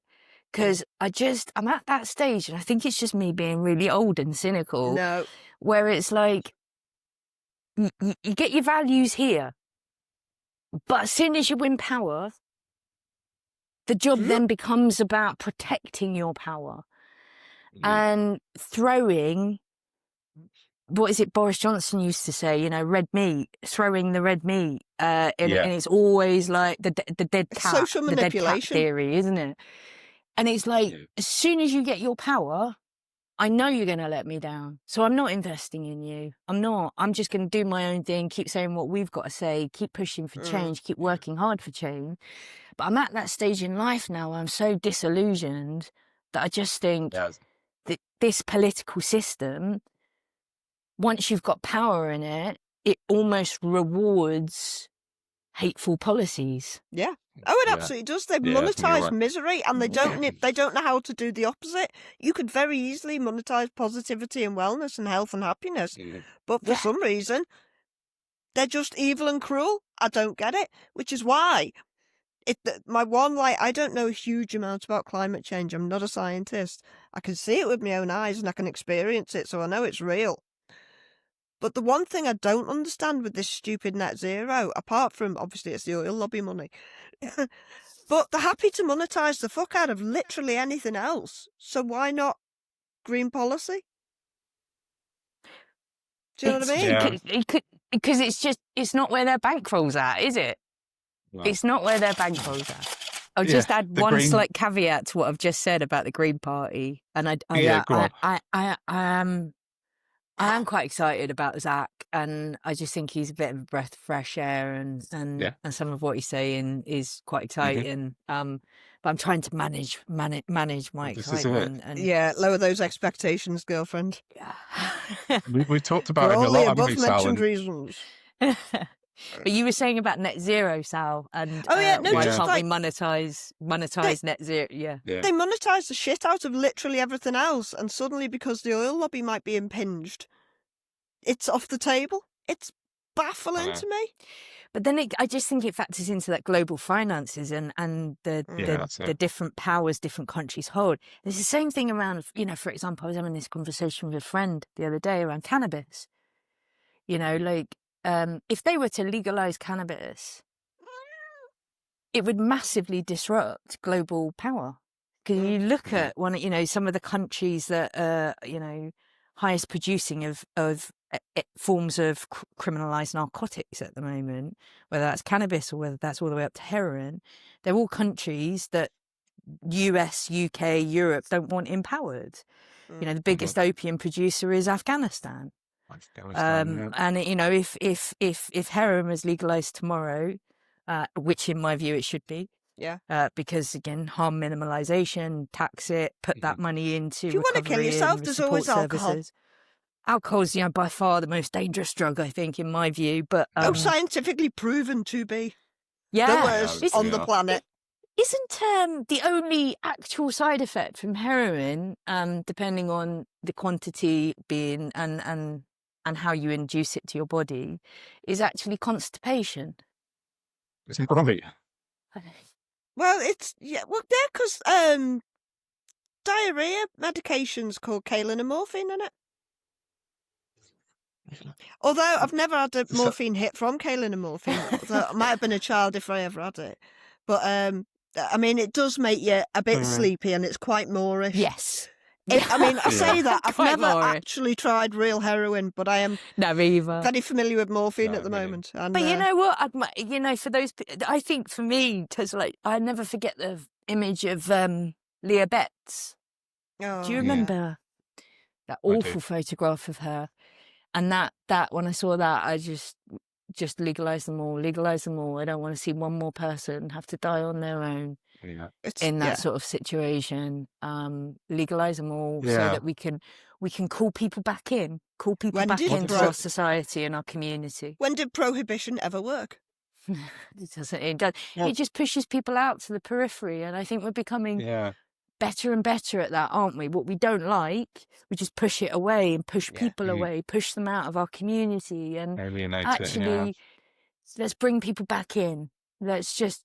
because I'm at that stage, and I think it's just me being really old and cynical. No, where it's like. You get your values here, but as soon as you win power, the job then becomes about protecting your power and throwing, what is it Boris Johnson used to say, red meat, throwing the red meat, and it's always like the dead cat, social manipulation the dead cat theory, isn't it? And it's like, as soon as you get your power, I know you're going to let me down, so I'm not investing in you. I'm not. I'm just going to do my own thing, keep saying what we've got to say, keep pushing for change, keep working hard for change. But I'm at that stage in life now where I'm so disillusioned that I just think that this political system, once you've got power in it, it almost rewards hateful policies. Yeah. Oh, it Yeah. absolutely does. They Yeah, I think you're monetize right. misery, and they don't know how to do the opposite. You could very easily monetize positivity and wellness and health and happiness, but for some reason, they're just evil and cruel. I don't get it, which is why I don't know a huge amount about climate change. I'm not a scientist. I can see it with my own eyes and I can experience it, so I know it's real. But the one thing I don't understand with this stupid net zero, apart from obviously it's the oil lobby money, but they're happy to monetize the fuck out of literally anything else. So why not green policy? Do you know what I mean? Yeah. Because it's not where their bankroll's at, is it? No. It's not where their bankroll's at. I'll Yeah, just add the one Green- slight caveat to what I've just said about the Green Party, and go on. I am quite excited about Zach, and I just think he's a bit of a breath of fresh air, and some of what he's saying is quite exciting. But I'm trying to manage my This is it. excitement. And Yeah, lower those expectations, girlfriend. We talked For about it a all the lot, haven't we, above Sal? mentioned And reasons. But you were saying about net zero, Sal, and Oh, yeah, no, why just can't like- we monetize net zero? Yeah. They monetize the shit out of literally everything else, and suddenly, because the oil lobby might be impinged, it's off the table. It's baffling to me. But then I just think it factors into that global finances and that's the it. different powers different countries hold. There's the same thing around, for example, I was having this conversation with a friend the other day around cannabis. If they were to legalize cannabis, it would massively disrupt global power. Because you look at some of the countries that are, highest producing of forms of criminalized narcotics at the moment, whether that's cannabis or whether that's all the way up to heroin. They're all countries that US, UK, Europe don't want empowered. The biggest opium producer is Afghanistan. And if heroin was legalized tomorrow, which in my view it should be, because again, harm minimalization, tax it, put that money into If you want to kill recovery yourself, and there's support always alcohol. services. Alcohol's by far the most dangerous drug, I think, in my view. But scientifically proven to be the yeah, worst on the planet. Isn't the only actual side effect from heroin, depending on the quantity being and how you induce it to your body, is actually constipation? It's right. Well, because diarrhea medication's called kaolin and morphine in it. Although I've never had a morphine hit from kaolin and morphine, so I might have been a child if I ever had it. But I mean, it does make you a bit sleepy, and it's quite Moorish. Yes. I say that I've Quite never Moorish. actually tried real heroin, but I am Never either. very familiar with morphine at the moment. And, but you know what? For those, I think for me, I never forget the image of Leah Betts. Oh, do you remember that awful photograph of her? And that when I saw that, I just legalize them all. I don't want to see one more person have to die on their own in that sort of situation. Legalize them all so that we can call people back in, into our society and our community. When did prohibition ever work? It doesn't. It does. It just pushes people out to the periphery, and I think we're becoming better and better at that, aren't we? What we don't like, we just push it away and push people away, push them out of our community, and alienate actually, let's bring people back in. Let's just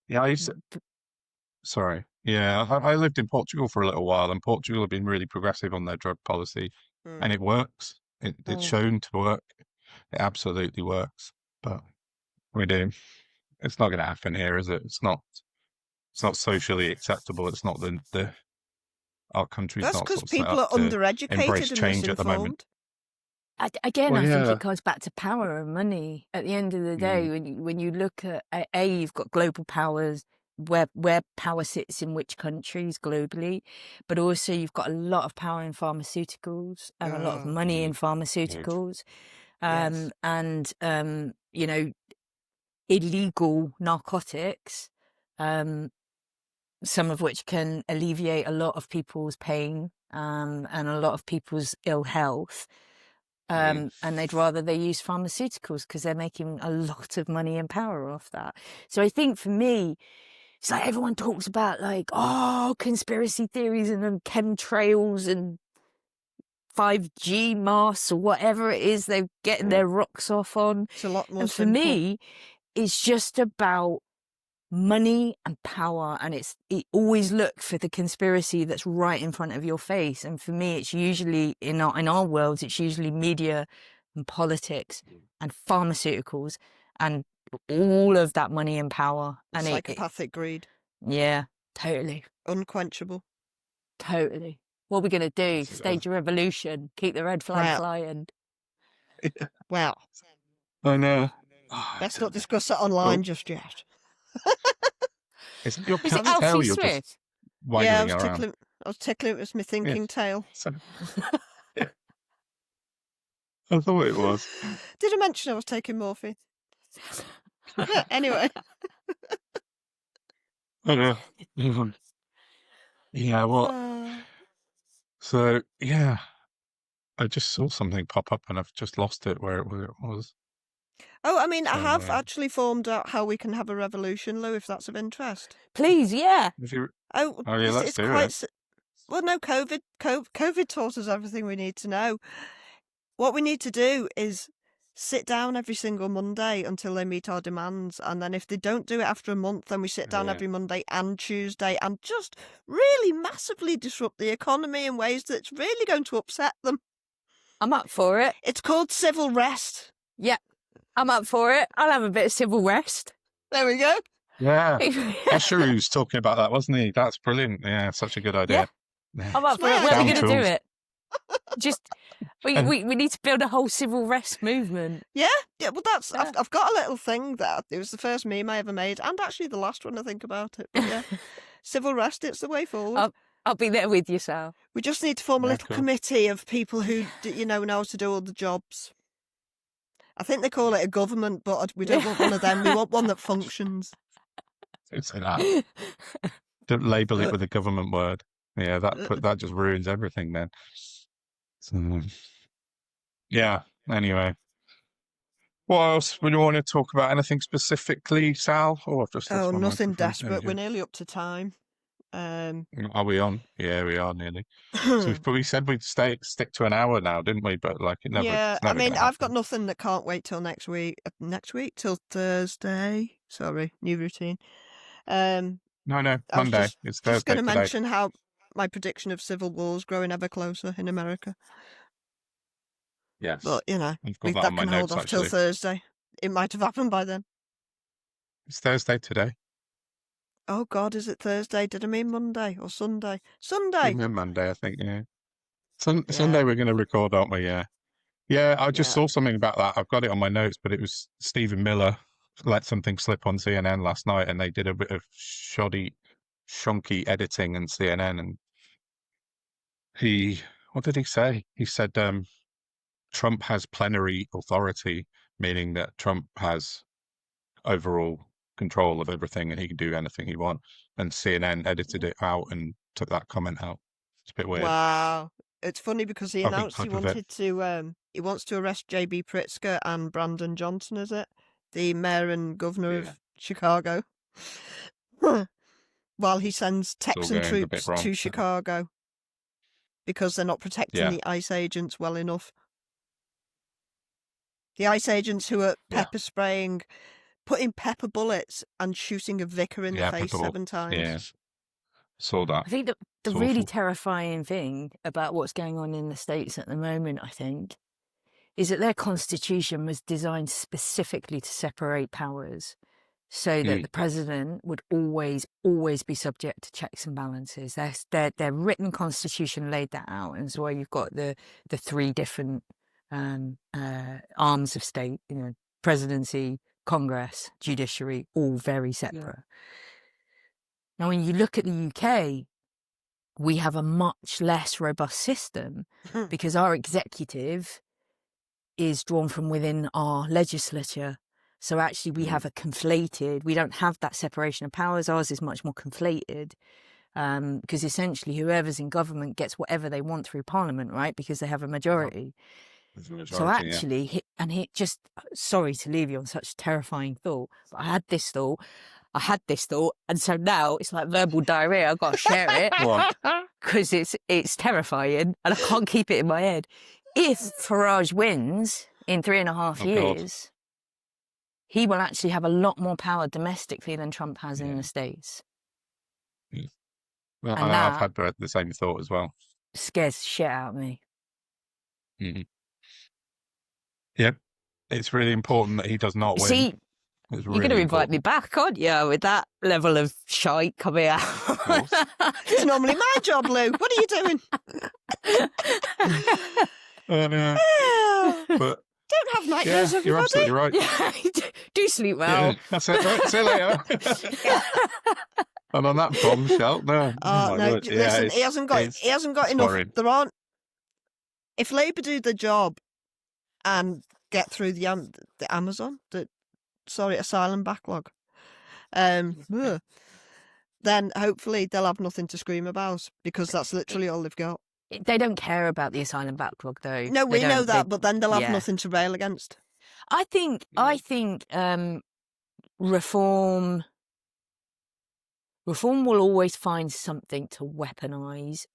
Sorry. Yeah, I lived in Portugal for a little while, and Portugal have been really progressive on their drug policy, and it works. It's shown to work. It absolutely works. But we do. It's not going to happen here, is it? It's not socially acceptable. It's not the our country's That's not because sort of set people are up to undereducated embrace and change at the moment. misinformed. Again, I think it goes back to power and money. At the end of the day, when you look at you've got global powers, where power sits in which countries globally, but also you've got a lot of power in pharmaceuticals and a lot of money in Huge. pharmaceuticals, Yes. and you know, illegal narcotics, some of which can alleviate a lot of people's pain, and a lot of people's ill health. And they'd rather they use pharmaceuticals because they're making a lot of money and power off that. So I think for me, it's like everyone talks about like, oh, conspiracy theories and then chemtrails and 5G masks or whatever it is they're getting their rocks off on. It's a lot more And for simple. me, it's just about money and power, and it always look for the conspiracy that's right in front of your face. And for me, it's usually in our worlds, it's usually media and politics and pharmaceuticals and all of that money and power. And Psychopathic greed. Yeah, totally, Unquenchable. totally. What are we gonna do? Stage a revolution? Keep the red flag flying? Well, I know. let's not discuss that online just yet. Isn't your Is it cat's tail Alfie you're Smith? just waggling around? I was tickling it with my thinking tail. So, I thought it was. Did I mention I was taking morphine? Anyway. I know. Yeah, well, so, yeah. I just saw something pop up and I've just lost it where it was. Oh, I mean, I So, have actually formed out how we can have a revolution, Lou, if that's of interest. Please, yeah. If you, Oh, yeah, let's it's do quite. it. Well, no, COVID taught us everything we need to know. What we need to do is sit down every single Monday until they meet our demands, and then if they don't do it after a month, then we sit down every Monday and Tuesday and just really massively disrupt the economy in ways that's really going to upset them. I'm up for it. It's called civil rest. Yeah, I'm up for it. I'll have a bit of civil rest. There we go. Yeah. Escher was talking about that, wasn't he? That's brilliant. Yeah, such a good idea. Yeah. I'm up for it. When are we going to do it? Just we need to build a whole civil rest movement. Yeah. Well, that's I've got a little thing that it was the first meme I ever made, and actually the last one I think about it. But yeah, civil rest. It's the way forward. I'll be there with you, Sal. We just need to form a little committee of people who know how to do all the jobs. I think they call it a government, but we don't want one of them. We want one that functions. Don't say that. Don't label it with a government word. Yeah, that just ruins everything then. So, yeah, anyway. What else? Would you want to talk about anything specifically, Sal? Oh, I've just lost my nothing microphone. desperate. We're nearly up to time. Are we on? Yeah, we are nearly. So we said we'd stick to an hour now, didn't we? But like it never. Yeah, it's never I mean, gonna I've got happen. nothing that can't wait till next week. Till Thursday. Sorry, new routine. No, I was Monday. It's Thursday just going to today. mention how my prediction of civil wars growing ever closer in America. Yes, But I've got that that on my can hold notes off till actually. Thursday. It might have happened by then. It's Thursday today. Oh God, is it Thursday? Did I mean Monday or Sunday? Sunday. Monday, I think. Yeah. Sunday we're going to record, aren't we? Yeah. Yeah, I just saw something about that. I've got it on my notes, but it was Stephen Miller let something slip on CNN last night, and they did a bit of shonky editing in CNN, and what did he say? He said Trump has plenary authority, meaning that Trump has overall control of everything and he can do anything he wants. And CNN edited it out and took that comment out. It's a bit weird. Wow. It's funny because he announced he wants to arrest JB Pritzker and Brandon Johnson, is it? The mayor and governor of Chicago. While he sends Texan troops to Chicago because they're not protecting the ICE agents well enough. The ICE agents who are pepper spraying, putting pepper bullets and shooting a vicar in the face 7 times. Yeah. Saw that. I think the really terrifying thing about what's going on in the States at the moment, I think, is that their constitution was designed specifically to separate powers so that the president would always be subject to checks and balances. Their written constitution laid that out, and so you've got the 3 different arms of state, presidency, Congress, judiciary, all very separate. Now, when you look at the UK, we have a much less robust system because our executive is drawn from within our legislature. So actually we have we don't have that separation of powers. Ours is much more conflated because essentially whoever's in government gets whatever they want through Parliament, right? Because they have a majority. So actually, sorry to leave you on such a terrifying thought, but I had this thought, and so now it's like verbal diarrhea. I've got to share it because it's terrifying, and I can't keep it in my head. If Farage wins in 3.5 years, he will actually have a lot more power domestically than Trump has in the States. Well, and I've had the same thought as well. Scares the shit out of me. Mm-hmm. Yep. It's really important that he does not win. See, you're going to invite me back, aren't you, with that level of shite coming out? It's normally my job, Lou. What are you doing? But don't have nightmares, everybody. You're absolutely right. Yeah, do sleep well. Yeah, that's it. Right. See you later. And on that bombshell, no. No, listen, he hasn't got enough. Worrying. There aren't. If Labour do the job and get through the Asylum backlog, then hopefully they'll have nothing to scream about because that's literally all they've got. They don't care about the asylum backlog, though. No, we know that, but then they'll have nothing to rail against. I think reform will always find something to weaponise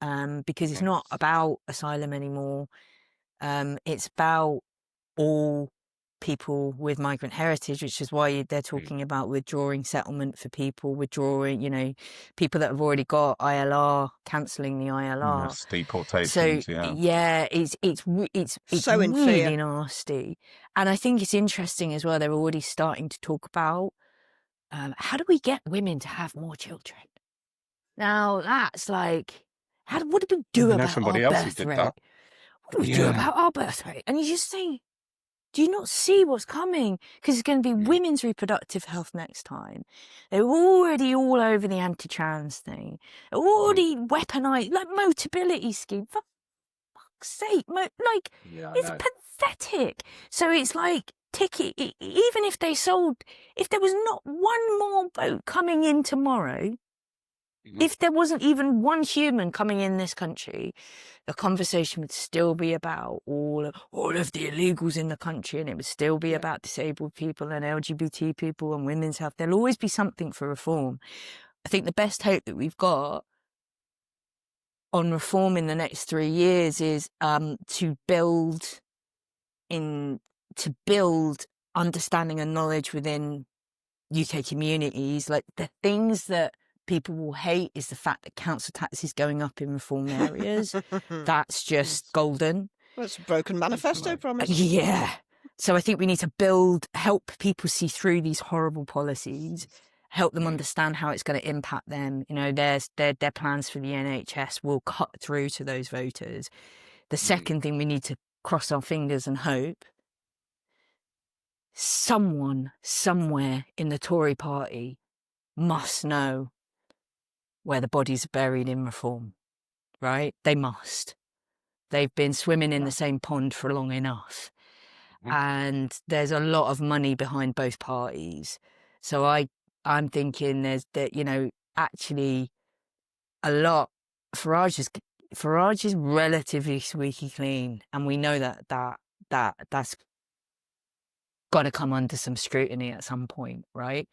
because it's not about asylum anymore. It's about all people with migrant heritage, which is why they're talking about withdrawing settlement for people, withdrawing, people that have already got ILR, cancelling the ILR. Mass deportations, so, it's so really nasty. And I think it's interesting as well, they're already starting to talk about how do we get women to have more children? Now, that's like, what do we do about our birth rate? What do we do about our birth rate? And you just think, do you not see what's coming? Because it's going to be women's reproductive health next time. They're already all over the anti-trans thing. They're already weaponized, like Motability scheme. For fuck's sake, it's pathetic. So it's like, even if there was not one more vote coming in tomorrow, if there wasn't even one human coming in this country, the conversation would still be about all of the illegals in the country, and it would still be about disabled people and LGBT people and women's health. There'll always be something for reform. I think the best hope that we've got on reform in the next 3 years is to build understanding and knowledge within UK communities, like the things that people will hate is the fact that council tax is going up in reform areas. That's just golden. Well, it's a broken manifesto promise. Yeah. So I think we need to help people see through these horrible policies, help them understand how it's going to impact them. Their plans for the NHS will cut through to those voters. The second thing, we need to cross our fingers and hope someone somewhere in the Tory party must know where the bodies are buried in reform, right? They must. They've been swimming in the same pond for long enough. And there's a lot of money behind both parties. So I'm thinking actually a lot. Farage is relatively squeaky clean. And we know that's got to come under some scrutiny at some point, right?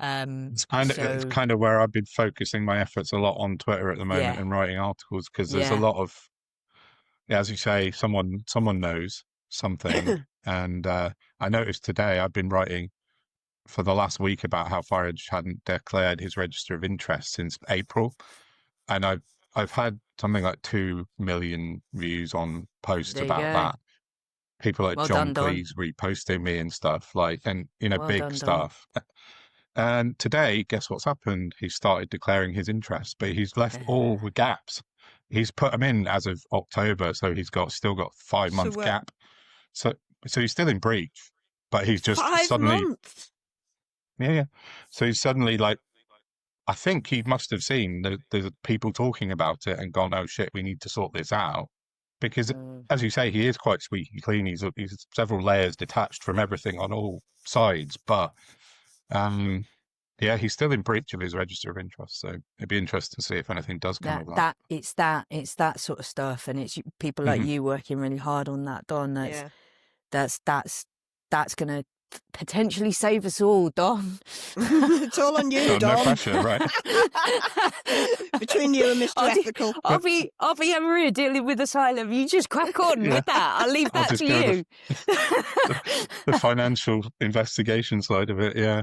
It's kind of where I've been focusing my efforts a lot on Twitter at the moment and writing articles, because there's a lot of, as you say, someone knows something. And I noticed today I've been writing for the last week about how Farage hadn't declared his register of interest since April, and I've had something like 2 million views on posts about that. People like John Cleese reposting me and stuff, big stuff. And today, guess what's happened? He started declaring his interest, but he's left all the gaps. He's put them in as of October, so he's still got 5-month gap. So he's still in breach, but he's just 5 suddenly months. Yeah. So he's suddenly like, I think he must have seen the people talking about it and gone, "Oh shit, we need to sort this out," because, as you say, he is quite squeaky clean. He's several layers detached from everything on all sides, but yeah, he's still in breach of his register of interest. So it'd be interesting to see if anything does come of that. It's that sort of stuff, and it's people like you working really hard on that, Don. That's going to potentially save us all, Don. It's all on you, Don. No pressure, right? Between you and Mr. Ethical. I'll be over here dealing with Asylum. You just crack on with that. I'll leave that to you. The financial investigation side of it, yeah.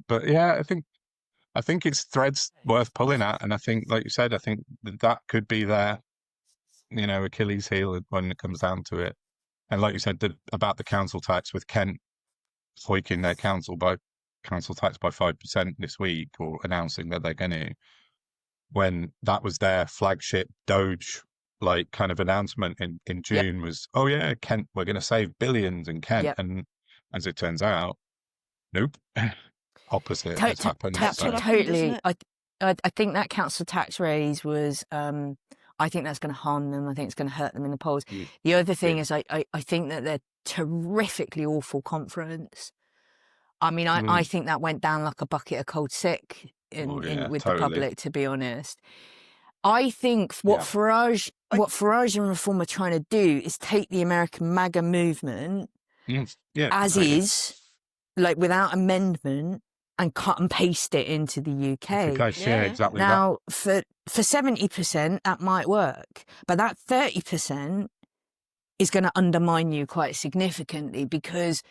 But yeah, I think it's threads worth pulling at, and I think, like you said, I think that could be their, Achilles heel when it comes down to it. And like you said, about the council tax, with Kent hoiking their council tax by 5% this week, or announcing that they're going to, when that was their flagship Doge kind of announcement in June, was, oh yeah, Kent, we're going to save billions in Kent. And as it turns out, nope, opposite has happened. Totally. I think that council tax raise was, I think that's going to harm them. I think it's going to hurt them in the polls. The other thing is I think that they're terrifically awful conference. I mean, I think that went down like a bucket of cold sick with the public, to be honest. I think what Farage and Reform are trying to do is take the American MAGA movement as is, like without amendment, and cut and paste it into the UK. Exactly. Now, for 70%, that might work, but that 30% is going to undermine you quite significantly, because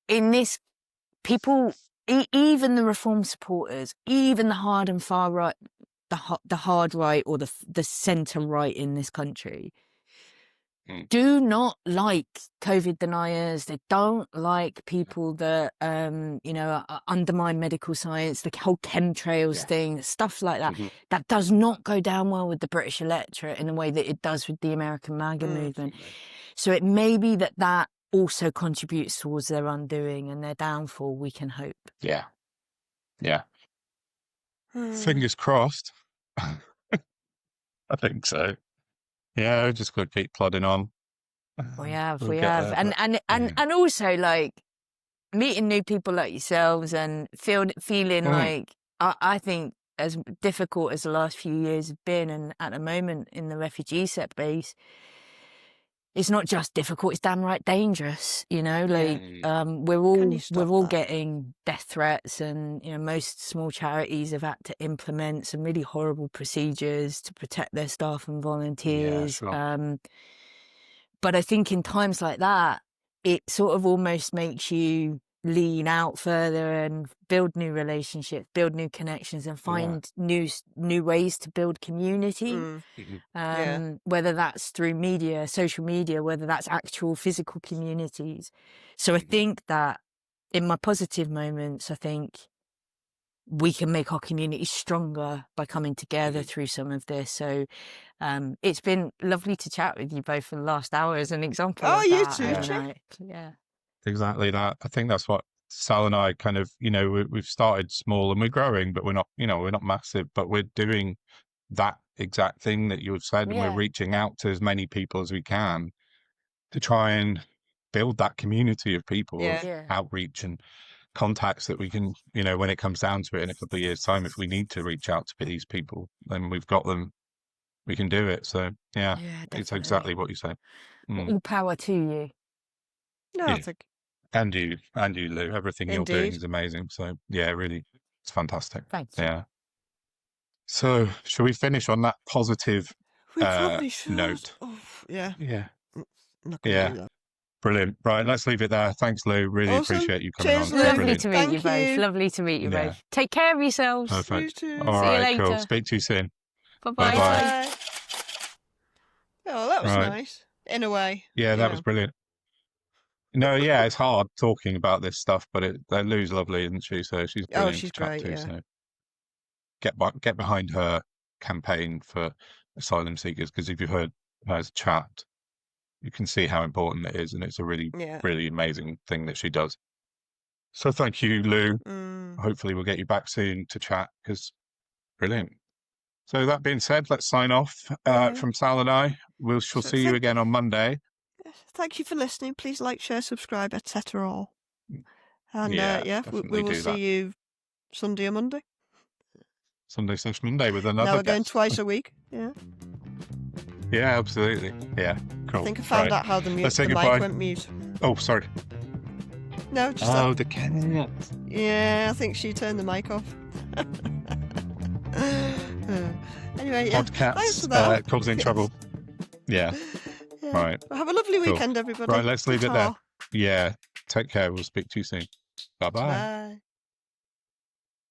in this, people, even the Reform supporters, even the hard and far right, the hard right or the centre right in this country, do not like COVID deniers. They don't like people that undermine medical science, the whole chemtrails thing, stuff like that. That does not go down well with the British electorate in the way that it does with the American MAGA movement. So it may be that also contributes towards their undoing and their downfall, we can hope. Yeah. Fingers crossed. I think so. Yeah, just got to keep plodding on. We have. And also, like, meeting new people like yourselves and feeling like, I think, as difficult as the last few years have been, and at the moment in the refugee set base, it's not just difficult, it's downright dangerous, we're all getting death threats, and most small charities have had to implement some really horrible procedures to protect their staff and volunteers. But I think in times like that, it sort of almost makes you lean out further and build new relationships, build new connections, and find new ways to build community. Whether that's through media, social media, whether that's actual physical communities. So I think that in my positive moments, I think we can make our community stronger by coming together through some of this. So it's been lovely to chat with you both for the last hour as an example. Oh, of you that. too, Yeah. Exactly that. I think that's what Sal and I kind of, we've started small and we're growing, but we're not massive, but we're doing that exact thing that you've said, and we're reaching out to as many people as we can to try and build that community of people, of outreach and contacts that we can, when it comes down to it in a couple of years' time, if we need to reach out to these people, then we've got them, we can do it. So it's exactly what you say. All power to you. No, I think. And you, Lou. Everything you're doing is amazing. So really, it's fantastic. Thank you. Yeah. So shall we finish on that positive We probably should. note? Oh, yeah. Not Do that. Brilliant. Right, let's leave it there. Thanks, Lou. Really appreciate you coming on. Lovely to meet you both. Lovely to meet you both. Take care of yourselves. Perfect. You too. All See right, you later. cool. Speak to you soon. Bye-bye. Bye. Oh, that was nice. In a way. Yeah, that was brilliant. No, it's hard talking about this stuff, but Lou's lovely, isn't she? So she's brilliant. She's to chat great. to, Yeah. So get behind her campaign for asylum seekers, because if you've heard her chat, you can see how important it is, and it's a really, really amazing thing that she does. So thank you, Lou. Mm. Hopefully we'll get you back soon to chat, because brilliant. So that being said, let's sign off Yeah. from Sal and I. We shall So see you again on Monday. Thank you for listening. Please like, share, subscribe, etc. And Yeah, we definitely will do see that. you Sunday or Monday. Sunday/Monday with another Now we're going guest. twice a week. Yeah. Yeah, absolutely. Yeah, cool. I think I found Right. out how the Let's say mic goodbye. went mute. Oh, sorry. No, just Oh, that. the cat. Yeah, I think she turned the mic off. Anyway, yeah. Thanks for Podcasts that. causing trouble. Yeah. Yeah. Right. Well, have a lovely Cool. weekend, everybody. Right, let's leave it there. Ta-ta. Yeah. Take care. We'll speak to you soon. Bye-bye. Bye.